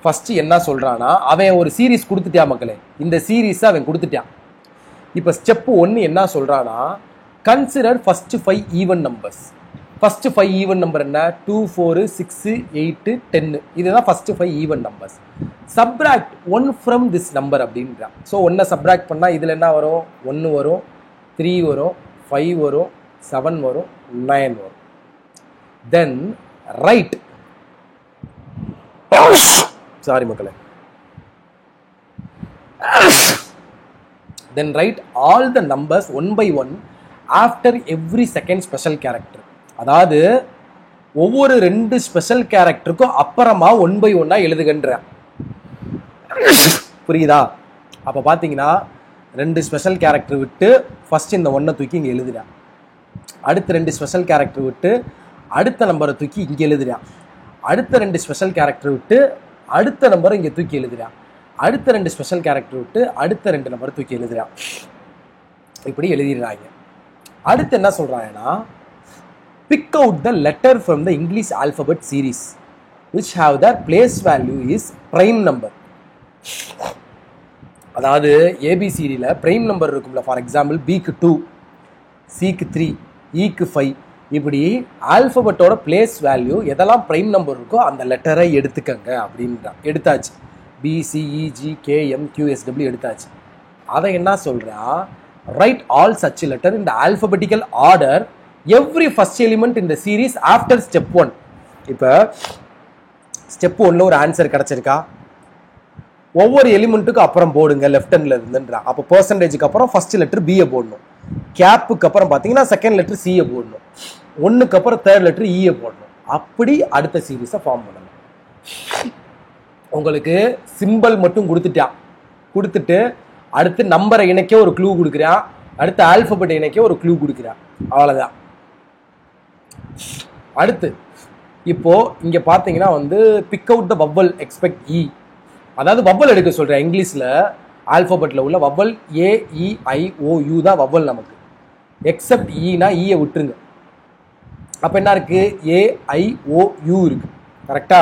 ஃபஸ்ட்டு என்ன சொல்கிறான்னா, அவன் ஒரு சீரீஸ் கொடுத்துட்டான் மக்களே, இந்த சீரீஸை அவன் கொடுத்துட்டான். இப்போ ஸ்டெப் 1 என்ன சொல்கிறான்னா, consider first 5 even numbers. First 5 even number என்ன? 2, 4, 6, 8, 10. இதுதான் first 5 even numbers. Subtract 1 from this number அப்படின்றான். ஸோ 1 சப்ராக்ட் பண்ணால் இதில் என்ன வரும்? 1 வரும், 3 வரும், 5 வரும், 7 வரும், 9 வரும். தென் ரைட், சாரி மக்களே, then write all the numbers 1 by 1 after every second special character. அதாவது ஒவ்வொரு 2 ஸ்பெஷல் கேரக்டருக்கும் அப்புறமா 1 by 1 எழுதுகின்ற. புரியுதா? அப்போ பார்த்தீங்கன்னா 2 ஸ்பெஷல் கேரக்டர் விட்டு ஃபர்ஸ்ட் இந்த 1 தூக்கி இங்கே எழுதுறேன். அடுத்த 2 ஸ்பெஷல் கேரக்டர் விட்டு அடுத்த நம்பரை தூக்கி இங்கே எழுதுறேன். அடுத்த 2 ஸ்பெஷல் கேரக்டர் விட்டு அடுத்த நம்பரை இங்கே தூக்கி எழுதுறா, அடுத்த 2 ஸ்பெஷல் கேரக்டர் விட்டு அடுத்த 2 நம்பரை தூக்கி எழுதுறா. இப்படி எழுதிடுறாங்க. அடுத்து என்ன சொல்றாங்கன்னா, big out the letter from the English alphabet series which have their place value is prime number. அதாவது ஏபிசிடியில் பிரைம் நம்பர் இருக்கும்ல. ஃபார் எக்ஸாம்பிள் பிக்கு 2, சிக்கு 3, ஈக்கு 5, இப்படி ஆல்பபெட்டோட பிளேஸ் வேல்யூ எதெல்லாம் பிரைம் நம்பர் இருக்கோ அந்த லெட்டரை எடுத்துக்கங்க அப்படின்றா. எடுத்தாச்சு. பிசிஇஜி கேஎம் கியூஎஸ்டபிள்யூ எடுத்தாச்சு. அதை என்ன சொல்றா, right all such letter in the alphabetical order every first element in the series after step 1. இப்போ ஸ்டெப் 1ல ஒரு ஆன்சர் கிடைச்சிருக்கா, ஒவ்வொரு எலிமெண்ட்டுக்கும் அப்புறம் போடுங்க லெஃப்ட் ஹேண்ட்ல இருந்துன்றா. அப்போ பெர்சன்டேஜுக்கு அப்புறம் ஃபர்ஸ்ட் லெட்டர் பியை போடணும், கேப்புக்கு அப்புறம் பார்த்தீங்கன்னா செகண்ட் லெட்டர் சியை போடணும், 1க்கு அப்புறம் தேர்ட் லெட்டர் ஈயை போடணும். அப்படி அடுத்த சீரீஸை ஃபார்ம் பண்ணணும். உங்களுக்கு சிம்பிள் மட்டும் கொடுத்துட்டு அடுத்து நம்பரை இணைக்க ஒரு க்ளூ கொடுக்குறான், அடுத்து ஆல்பபெட் இணைக்க ஒரு க்ளூ கொடுக்குறான். அவ்வளோதான். அடுத்து இப்போ இங்க பாத்தீங்கன்னா வந்து pick out the vowel expect E, அதாவது வவ்வல் எடுக்க சொல்றேன். இங்கிலீஷ்ல ஆல்பபெட்ல உள்ள வவ்வல் AEIOU தான் வவ்வல் நமக்கு. எக்ஸப்ட் ஈனா ஈயை விட்டுருங்க. அப்ப என்ன இருக்கு, AIOU இருக்கு. கரெக்டா?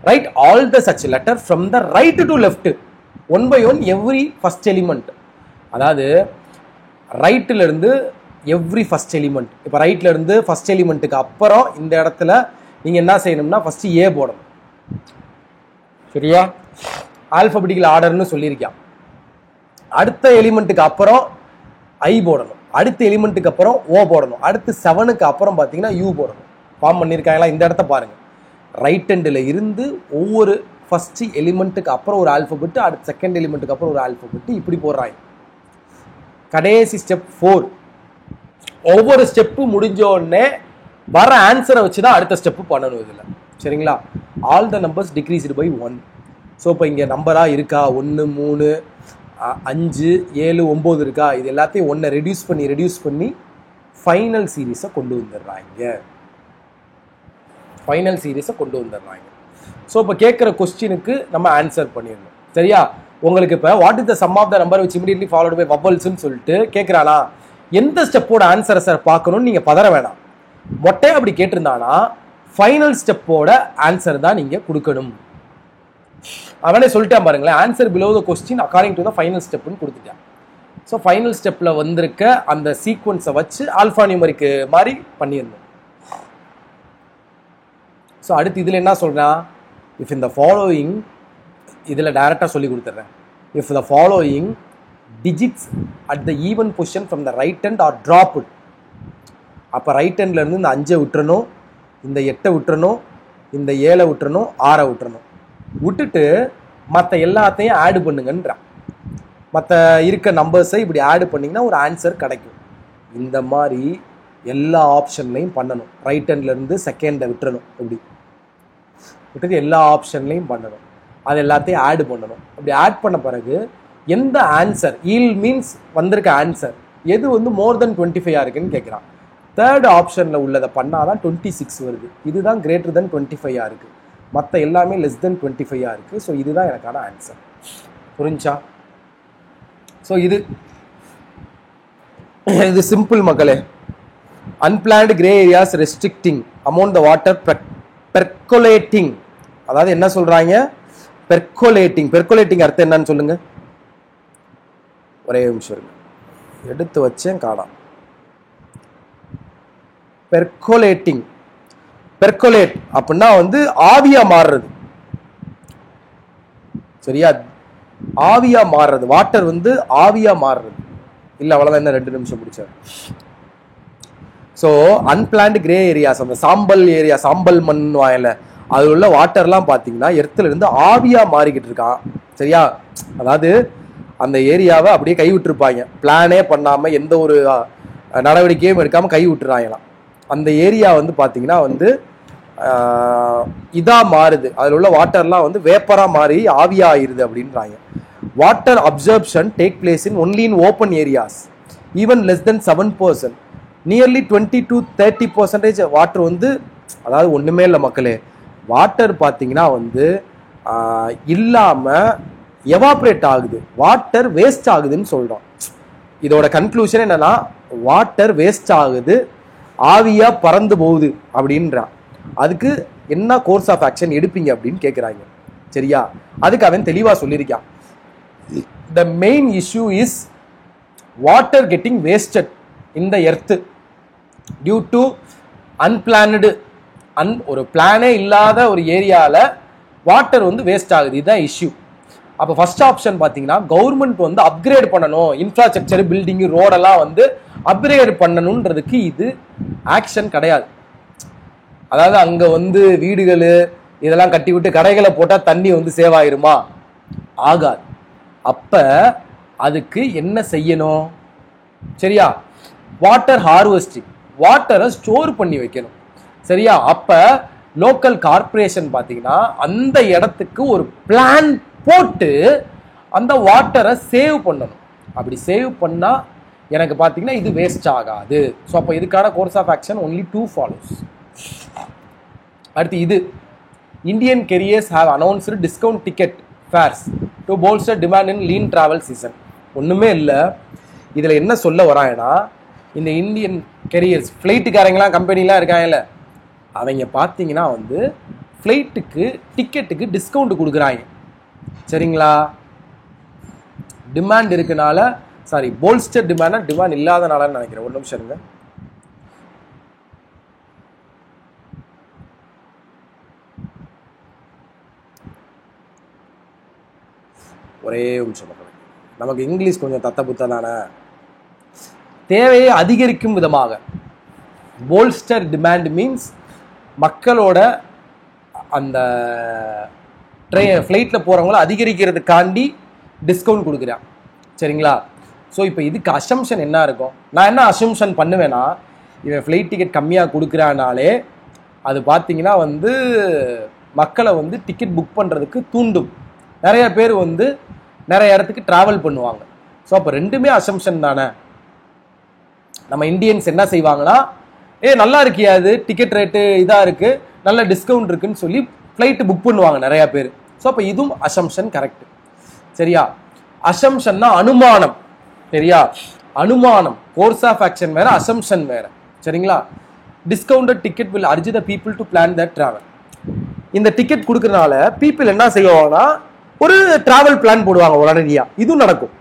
Write all the such letter from the right to left 1 by 1 every first element. அதாவது ரைட்ல இருந்து எவ்ரி ஃபர்ஸ்ட் எலிமெண்ட். இப்போ ரைட்ல இருந்து ஃபர்ஸ்ட் எலிமெண்ட்டுக்கு அப்புறம் இந்த இடத்துல நீங்க என்ன செய்யணும்னா ஃபர்ஸ்ட் ஏ போடணும். சரியா? ஆல்பபெட்டிக்கல் ஆர்டர்னு சொல்லியிருக்கான். அடுத்த எலிமெண்ட்டுக்கு அப்புறம் ஐ போடணும், அடுத்த எலிமெண்ட்டுக்கு அப்புறம் ஓ போடணும், அடுத்து 7க்கு அப்புறம் பார்த்தீங்கன்னா யூ போடணும். ஃபார்ம் பண்ணியிருக்காங்களா? இந்த இடத்த பாருங்க. ரைட் ஹேண்டில் இருந்து ஒவ்வொரு ஃபர்ஸ்ட் எலிமெண்ட்டுக்கு அப்புறம் ஒரு ஆல்பபெட், அடுத்த செகண்ட் எலிமெண்ட்டுக்கு அப்புறம் ஒரு ஆல்பபெட், இப்படி போடுறாங்க. கடைசி ஸ்டெப் 4. ஒவ்வொரு ஸ்டெப்பு முடிஞ்ச உடனே வர ஆன்சரை வச்சு தான் அடுத்த ஸ்டெப்பு பண்ணணும். இதில் சரிங்களா? All the numbers decreased by 1. So இப்போ இங்கே நம்பராக இருக்கா, 1 3 5 7 9 இருக்கா, இது எல்லாத்தையும் 1 ரெடியூஸ் பண்ணி ஃபைனல் சீரீஸை கொண்டு வந்துடுறாங்க. ஸோ இப்போ கேட்குற கொஸ்டினுக்கு நம்ம ஆன்சர் பண்ணிடணும். சரியா? உங்களுக்கு இப்போ what is the sum of the number which immediately followed by வவ்வல்ஸ்னு சொல்லிட்டு கேட்குறானா, எந்த ஸ்டெப்போட ஆன்சரை சார் பார்க்கணும்னு நீங்கள் பதற வேணாம். மொட்டை அப்படி கேட்டிருந்தானா ஃபைனல் ஸ்டெப்போட ஆன்சர் தான் நீங்கள் கொடுக்கணும். அவனே சொல்லிட்டேன் பாருங்களேன், answer below the question according to the final ஸ்டெப்னு கொடுத்துட்டேன். ஸோ ஃபைனல் ஸ்டெப்பில் வந்திருக்க அந்த சீக்வன்ஸை வச்சு ஆல்ஃபா நியூமரிக்கு மாதிரி பண்ணிடணும். ஸோ அடுத்து இதில் என்ன சொல்கிறேன், இஃப் இந்த ஃபாலோயிங், இதில் டைரெக்டாக சொல்லி கொடுத்துட்றேன். If the following digits at the even position from the right hand are dropped. அப்போ ரைட் ஹேண்ட்ல இருந்து இந்த 5 விட்டுறணும், இந்த 8 விட்டுறணும், இந்த 7 விட்டுறணும், 6 விட்டுறணும். விட்டுட்டு மற்ற எல்லாத்தையும் ஆட் பண்ணுங்கன்றான். மற்ற இருக்க நம்பர்ஸை இப்படி ஆட் பண்ணிங்கன்னா ஒரு ஆன்சர் கிடைக்கும். இந்த மாதிரி எல்லா ஆப்ஷன்லையும் பண்ணணும். ரைட் ஹேண்ட்ல இருந்து செகண்டை விட்டுறணும், இப்படி விட்டுட்டு எல்லா ஆப்ஷன்லையும் பண்ணணும். அது எல்லாத்தையும் ஆட் பண்ணணும். அப்படி ஆட் பண்ண பிறகு எந்த ஆன்சர் ஈல் மீன்ஸ் வந்திருக்க ஆன்சர் எது வந்து மோர் தென் 25 இருக்குன்னு கேட்குறான். தேர்ட் ஆப்ஷனில் உள்ளதை பண்ணாதான் 26 வருது. இதுதான் கிரேட்டர் தென் 25 இருக்கு, மற்ற எல்லாமே லெஸ் தென் 25 இருக்கு. ஸோ இதுதான் எனக்கான ஆன்சர். புரிஞ்சா? ஸோ இது சிம்பிள் மக்களே. Unplanned grey areas restricting amount the water percolating. அதாவது என்ன சொல்றாங்க, பெர்கோலேட்டிங் அர்த்தம் என்னன்னு சொல்லுங்க. ஒரே நிமிஷம் இருக்கு, எடுத்து வச்சேன் காணாம். பெர்கோலேட் அப்படின்னா வந்து ஆவியா மாறுறது. சரியா? ஆவியா மாறுறது, வாட்டர் வந்து ஆவியா மாறுறது. இல்ல அவ்வளவுதான், என்ன 2 நிமிஷம் பிடிச்சாரு. ஸோ அன்பிளான்டு கிரே ஏரியாஸ், அந்த சாம்பல் மண் வாயில அது உள்ள வாட்டர்லாம் பார்த்தீங்கன்னா எர்த்துல இருந்து ஆவியா மாறிக்கிட்டு இருக்கான். சரியா? அதாவது அந்த ஏரியாவை அப்படியே கை விட்டுருப்பாங்க, பிளானே பண்ணாம எந்த ஒரு நடவடிக்கையும் எடுக்காம கை விட்டுறாங்களாம். அந்த ஏரியா வந்து பார்த்தீங்கன்னா வந்து இதா மாறுது, அதில் உள்ள வாட்டர்லாம் வந்து வேப்பரா மாறி ஆவியா ஆயிருது அப்படின்றாங்க. Water absorption take place in only in open areas even less than 7%. Nearly 20 to 30% water வந்து, அதாவது ஒண்ணுமே இல்லை மக்களே, வாட்டர் பார்த்தீங்கன்னா வந்து இல்லாமல் எவாப்ரேட் ஆகுது, வாட்டர் வேஸ்ட் ஆகுதுன்னு சொல்கிறோம். இதோட கன்க்ளூஷன் என்னன்னா வாட்டர் வேஸ்ட் ஆகுது, ஆவியாக பறந்து போகுது அப்படின்றான். அதுக்கு என்ன கோர்ஸ் ஆஃப் ஆக்ஷன் எடுப்பீங்க அப்படின்னு கேட்குறாங்க. சரியா? அதுக்கு அவன் தெளிவாக சொல்லியிருக்கான். The main issue is water getting wasted in the earth due to unplanned, ஒரு பிளானே இல்லாத ஒரு ஏரியாவில் வாட்டர் வந்து வேஸ்ட் ஆகுது. இதுதான் இஷ்யூ. அப்போ ஃபர்ஸ்ட் ஆப்ஷன் பார்த்தீங்கன்னா கவர்மெண்ட் வந்து அப்கிரேட் பண்ணணும், இன்ஃப்ராஸ்ட்ரக்சர் பில்டிங்கு ரோடெல்லாம் வந்து அப்கிரேட் பண்ணணுன்றதுக்கு இது ஆக்ஷன் கிடையாது. அதாவது அங்கே வந்து வீடுகள் இதெல்லாம் கட்டி விட்டு கடைகளை போட்டால் தண்ணி வந்து சேவ் ஆயிருமா? ஆகாது. அப்போ அதுக்கு என்ன செய்யணும்? சரியா? வாட்டர் ஹார்வெஸ்டிங், வாட்டரை ஸ்டோர் பண்ணி வைக்கணும். சரியா? அப்போ லோக்கல் கார்பரேஷன் பார்த்தீங்கன்னா அந்த இடத்துக்கு ஒரு பிளான் போட்டு அந்த வாட்டரை சேவ் பண்ணணும். அப்படி சேவ் பண்ணால் எனக்கு பார்த்தீங்கன்னா இது வேஸ்ட் ஆகாது. ஸோ அப்போ இதுக்கான course of action only 2 follows. அடுத்து இது Indian carriers have announced discount ticket fares to bolster demand in lean travel season. ஒன்றுமே இல்லை. இதில் என்ன சொல்ல வராங்கன்னா இந்த இந்தியன் கேரியர்ஸ் ஃப்ளைட்டுக்காரங்களாம் கம்பெனிலாம் இருக்காங்கல்ல, அவங்க பார்த்தீங்கன்னா வந்து ஃப்ளைட்டுக்கு டிக்கெட்டுக்கு டிஸ்கவுண்ட் கொடுக்குறாங்க. சரிங்களா? டிமாண்ட் இருக்கனால, சாரி போல்ஸ்டர் டிமாண்ட் இல்லாதனாலன்னு நினைக்கிறேன். ஒரு நிமிஷம் இருங்க. ஒரே நிமிஷம். நமக்கு இங்கிலீஷ் கொஞ்சம் தத்த புத்த தானே. தேவையை அதிகரிக்கும் விதமாக போல்ஸ்டர் டிமாண்ட் மீன்ஸ் மக்களோட அந்த ஃப்ளைட்டில் போகிறவங்கள அதிகரிக்கிறதுக்காண்டி டிஸ்கவுண்ட் கொடுக்குறான். சரிங்களா? ஸோ இப்போ இதுக்கு அசம்ஷன் என்ன இருக்கும்? நான் என்ன அசம்ஷன் பண்ணுவேன்னா, இவன் ஃப்ளைட் டிக்கெட் கம்மியாக கொடுக்குறானாலே அது பார்த்தீங்கன்னா வந்து மக்களை வந்து டிக்கெட் புக் பண்ணுறதுக்கு தூண்டும். நிறைய பேர் வந்து நிறைய இடத்துக்கு ட்ராவல் பண்ணுவாங்க. ஸோ அப்போ ரெண்டுமே அசம்ஷன் தானே. நம்ம இந்தியன்ஸ் என்ன செய்வாங்கன்னா, நல்லா இருக்கியா, அது டிக்கெட் ரேட்டு இதாக இருக்குது, நல்ல டிஸ்கவுண்ட் இருக்குன்னு சொல்லி ஃப்ளைட்டு புக் பண்ணுவாங்க நிறையா பேர். ஸோ அப்போ இதுவும் அசம்ஷன் கரெக்ட். சரியா? அசம்ஷன்னா அனுமானம். சரியா? அனுமானம். கோர்ஸ் ஆஃப் ஆக்ஷன் வேற, அசம்ஷன் வேற. சரிங்களா? Discounted ticket will urge the people to plan that travel. இந்த டிக்கெட் கொடுக்கறனால பீப்புள் என்ன செய்வாங்கன்னா ஒரு டிராவல் பிளான் போடுவாங்க உடனடியாக. இதுவும் நடக்கும்.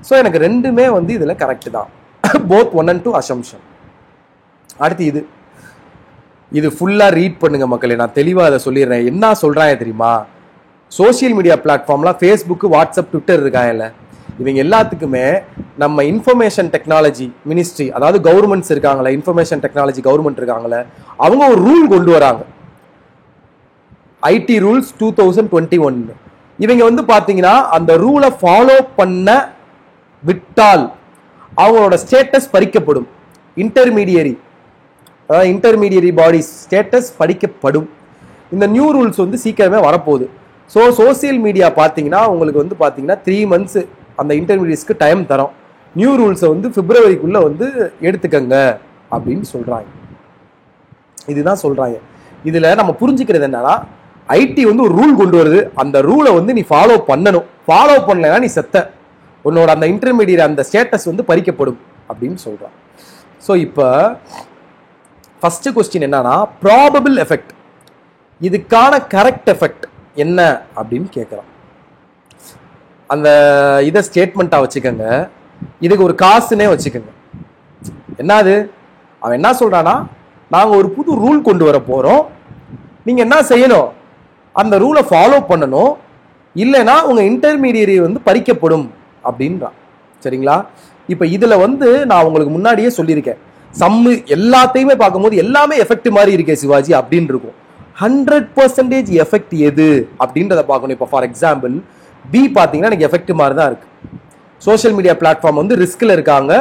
ஸோ எனக்கு ரெண்டுமே வந்து இதில் கரெக்ட் தான். Both 1 and 2 assumption. அடுத்து இது ஃபுல்லாக ரீட் பண்ணுங்க மக்களே. நான் தெளிவாக அதை சொல்லிடுறேன். என்ன சொல்கிறாங்க தெரியுமா? சோசியல் மீடியா பிளாட்ஃபார்ம்லாம் ஃபேஸ்புக்கு, வாட்ஸ்அப், ட்விட்டர் இருக்காங்கல்ல, இவங்க எல்லாத்துக்குமே நம்ம இன்ஃபர்மேஷன் டெக்னாலஜி மினிஸ்ட்ரி, அதாவது கவர்மெண்ட்ஸ் இருக்காங்களே, இன்ஃபர்மேஷன் டெக்னாலஜி கவர்மெண்ட் இருக்காங்களே, அவங்க ஒரு ரூல் கொண்டு வராங்க. IT rules 2021. இவங்க வந்து பார்த்தீங்கன்னா அந்த ரூலை ஃபாலோ பண்ண விட்டால் அவங்களோட ஸ்டேட்டஸ் பறிக்கப்படும். இன்டர்மீடியரி பாடிஸ் ஸ்டேட்டஸ் பறிக்கப்படும். இந்த நியூ ரூல்ஸ் வந்து சீக்கிரமே வரப்போகுது. ஸோ சோசியல் மீடியா பார்த்தீங்கன்னா உங்களுக்கு வந்து பார்த்தீங்கன்னா 3 months அந்த இன்டர்மீடியட்ஸ்க்கு டைம் தரோம். நியூ ரூல்ஸை வந்து பிப்ரவரிக்குள்ளே வந்து எடுத்துக்கங்க அப்படின்னு சொல்கிறாங்க. இதுதான் சொல்கிறாங்க. இதில் நம்ம புரிஞ்சுக்கிறது என்னன்னா, ஐடி வந்து ஒரு ரூல் கொண்டு வருது, அந்த ரூலை வந்து நீ ஃபாலோ பண்ணணும். ஃபாலோ பண்ணலைன்னா நீ செத்த, உன்னோட அந்த இன்டர்மீடியட் அந்த ஸ்டேட்டஸ் வந்து பறிக்கப்படும் அப்படின்னு சொல்கிறான். ஸோ இப்போ ஃபர்ஸ்ட் கொஸ்டின் என்னன்னா, ப்ராபபிள் எஃபெக்ட், இதுக்கான கரெக்ட் எஃபெக்ட் என்ன அப்படின்னு கேட்குறான். அந்த இதை ஸ்டேட்மெண்ட்டாக வச்சுக்கோங்க, இதுக்கு ஒரு காசுன்னே வச்சுக்கோங்க. என்னது அவன் என்ன சொல்றானா, நாங்கள் ஒரு புது ரூல் கொண்டு வர போகிறோம், நீங்கள் என்ன செய்யணும், அந்த ரூலை ஃபாலோ பண்ணணும், இல்லைன்னா உங்கள் இன்டர்மீடியரி வந்து பறிக்கப்படும் அப்படின்றான். சரிங்களா? இப்போ இதில் வந்து நான் உங்களுக்கு முன்னாடியே சொல்லியிருக்கேன், சம்மு எல்லாத்தையுமே பார்க்கும்போது எல்லாமே எஃபெக்ட் மாதிரி இருக்கே சிவாஜி அப்படின்னு இருக்கும். 100% எஃபெக்ட் எது அப்படின்றத பார்க்கணும். இப்போ ஃபார் எக்ஸாம்பிள் பி பார்த்தீங்கன்னா எனக்கு எஃபெக்ட் மாதிரி தான் இருக்கு. சோஷியல் மீடியா பிளாட்ஃபார்ம் வந்து ரிஸ்கில் இருக்காங்க,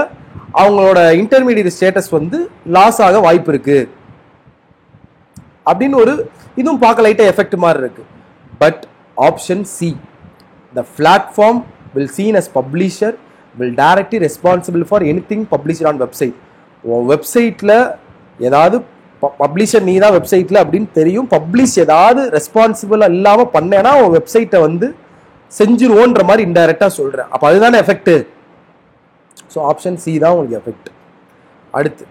அவங்களோட இன்டர்மீடியட் ஸ்டேட்டஸ் வந்து லாஸ் ஆக வாய்ப்பு இருக்கு அப்படின்னு ஒரு இதுவும் பார்க்க லைட்டாக எஃபெக்ட் மாதிரி இருக்கு. But option C, the platform will seen as publisher will directly responsible for anything published on website. உன் வெப்சைட்டில் ஏதாவது பப்ளிஷர் நீ தான் வெப்சைட்டில் அப்படின்னு தெரியும். பப்ளிஷ் ஏதாவது ரெஸ்பான்சிபிளாக இல்லாமல் பண்ணேன்னா உன் வெப்சைட்டை வந்து செஞ்சிருவோன்ற மாதிரி இன்டைரக்டாக சொல்கிறேன். அப்போ அதுதானே எஃபெக்ட். ஸோ ஆப்ஷன் சி தான் உங்களுக்கு எஃபெக்ட். அடுத்து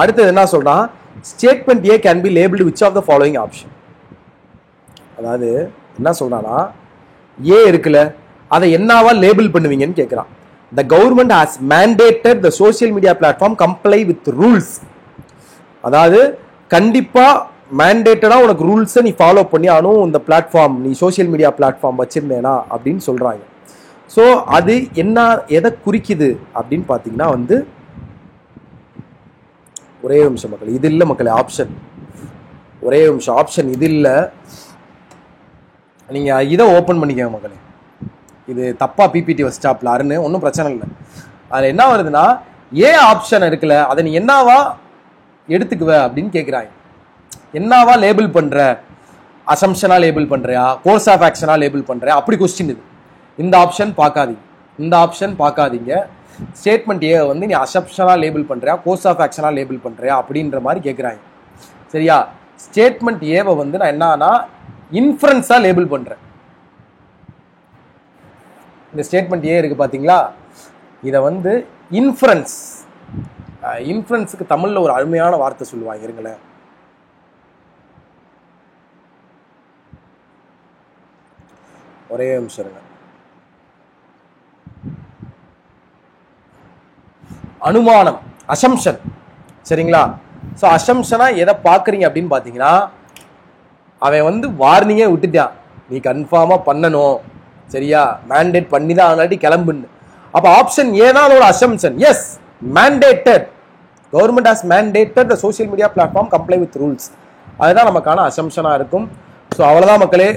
அடுத்தது என்ன சொல்கிறான், statement A can be labelled which of the following option. அதாவது என்ன சொல்கிறான்னா, ஏ இருக்குல்ல, அதை என்னவா லேபிள் பண்ணுவீங்கன்னு கேட்குறான். The government has mandated the social media platform comply with rules. அதாவது கண்டிப்பாக மேண்டேட்டடாக உனக்கு ரூல்ஸை நீ ஃபாலோ பண்ணி ஆனும் இந்த பிளாட்ஃபார்ம், நீ சோசியல் மீடியா பிளாட்ஃபார்ம் வச்சுருந்தேனா அப்படின்னு சொல்கிறாங்க. ஸோ அது என்ன, எதை குறிக்குது அப்படின்னு பார்த்தீங்கன்னா வந்து, ஒரே நிமிஷம் மக்கள், இது இல்லை மக்களே ஆப்ஷன், ஒரே நிமிஷம் ஆப்ஷன் இது இல்லை. நீங்கள் இதை ஓப்பன் பண்ணிக்கோங்க மக்களே. இது தப்பாக பிபிடி வச்சிட்டாப்ல அருன்னு, ஒன்றும் பிரச்சனை இல்லை. அதில் என்ன வருதுன்னா, ஏ ஆப்ஷன் இருக்குல்ல, அதை நீ என்னவா எடுத்துக்குவ அப்படின்னு கேட்குறாங்க. என்னவா லேபிள் பண்ணுற, அசம்ஷனாக லேபிள் பண்ணுறியா, கோர்ஸ் ஆஃப் ஆக்ஷனாக லேபிள் பண்ணுறியா, அப்படி கொஸ்டின் இது. இந்த ஆப்ஷன் பார்க்காதீங்க, இந்த ஆப்ஷன் பார்க்காதீங்க. ஸ்டேட்மெண்ட் ஏ வந்து நீ அசம்ஷனாக லேபிள் பண்ணுறியா, கோர்ஸ் ஆஃப் ஆக்ஷனாக லேபிள் பண்ணுறியா அப்படின்ற மாதிரி கேட்குறாங்க. சரியா? ஸ்டேட்மெண்ட் ஏவை வந்து நான் என்னன்னா இன்ஃபரன்ஸாக லேபிள் பண்ணுறேன். இந்த ஸ்டேட்மெண்ட் ஏ இருக்குது பார்த்தீங்களா, இதை வந்து இன்ஃபரன்ஸ், இன்ஃபரன்ஸுக்கு தமிழில் ஒரு அருமையான வார்த்தை சொல்லுவாங்க, இருங்களேன். ஒரே நிமிஷம் இருங்க. அனுமானம், அசம்ஷன். சரிங்களா? ஸோ அசம்ஷனா எதை பார்க்குறீங்க அப்படின்னு பார்த்தீங்கன்னா, அவன் வந்து வார்னிங்கே விட்டுட்டான், நீ கன்ஃபார்மாக பண்ணணும், சரியா, மேண்டேட் பண்ணி தான் ஆனாட்டி கிளம்புன்னு. அப்போ ஆப்ஷன் ஏ தான் அதோட assumption. Yes, mandated, government has mandated the social media platform comply with rules. அதுதான் நமக்கான அசம்ஷனாக இருக்கும். ஸோ அவ்வளோதான் மக்களே.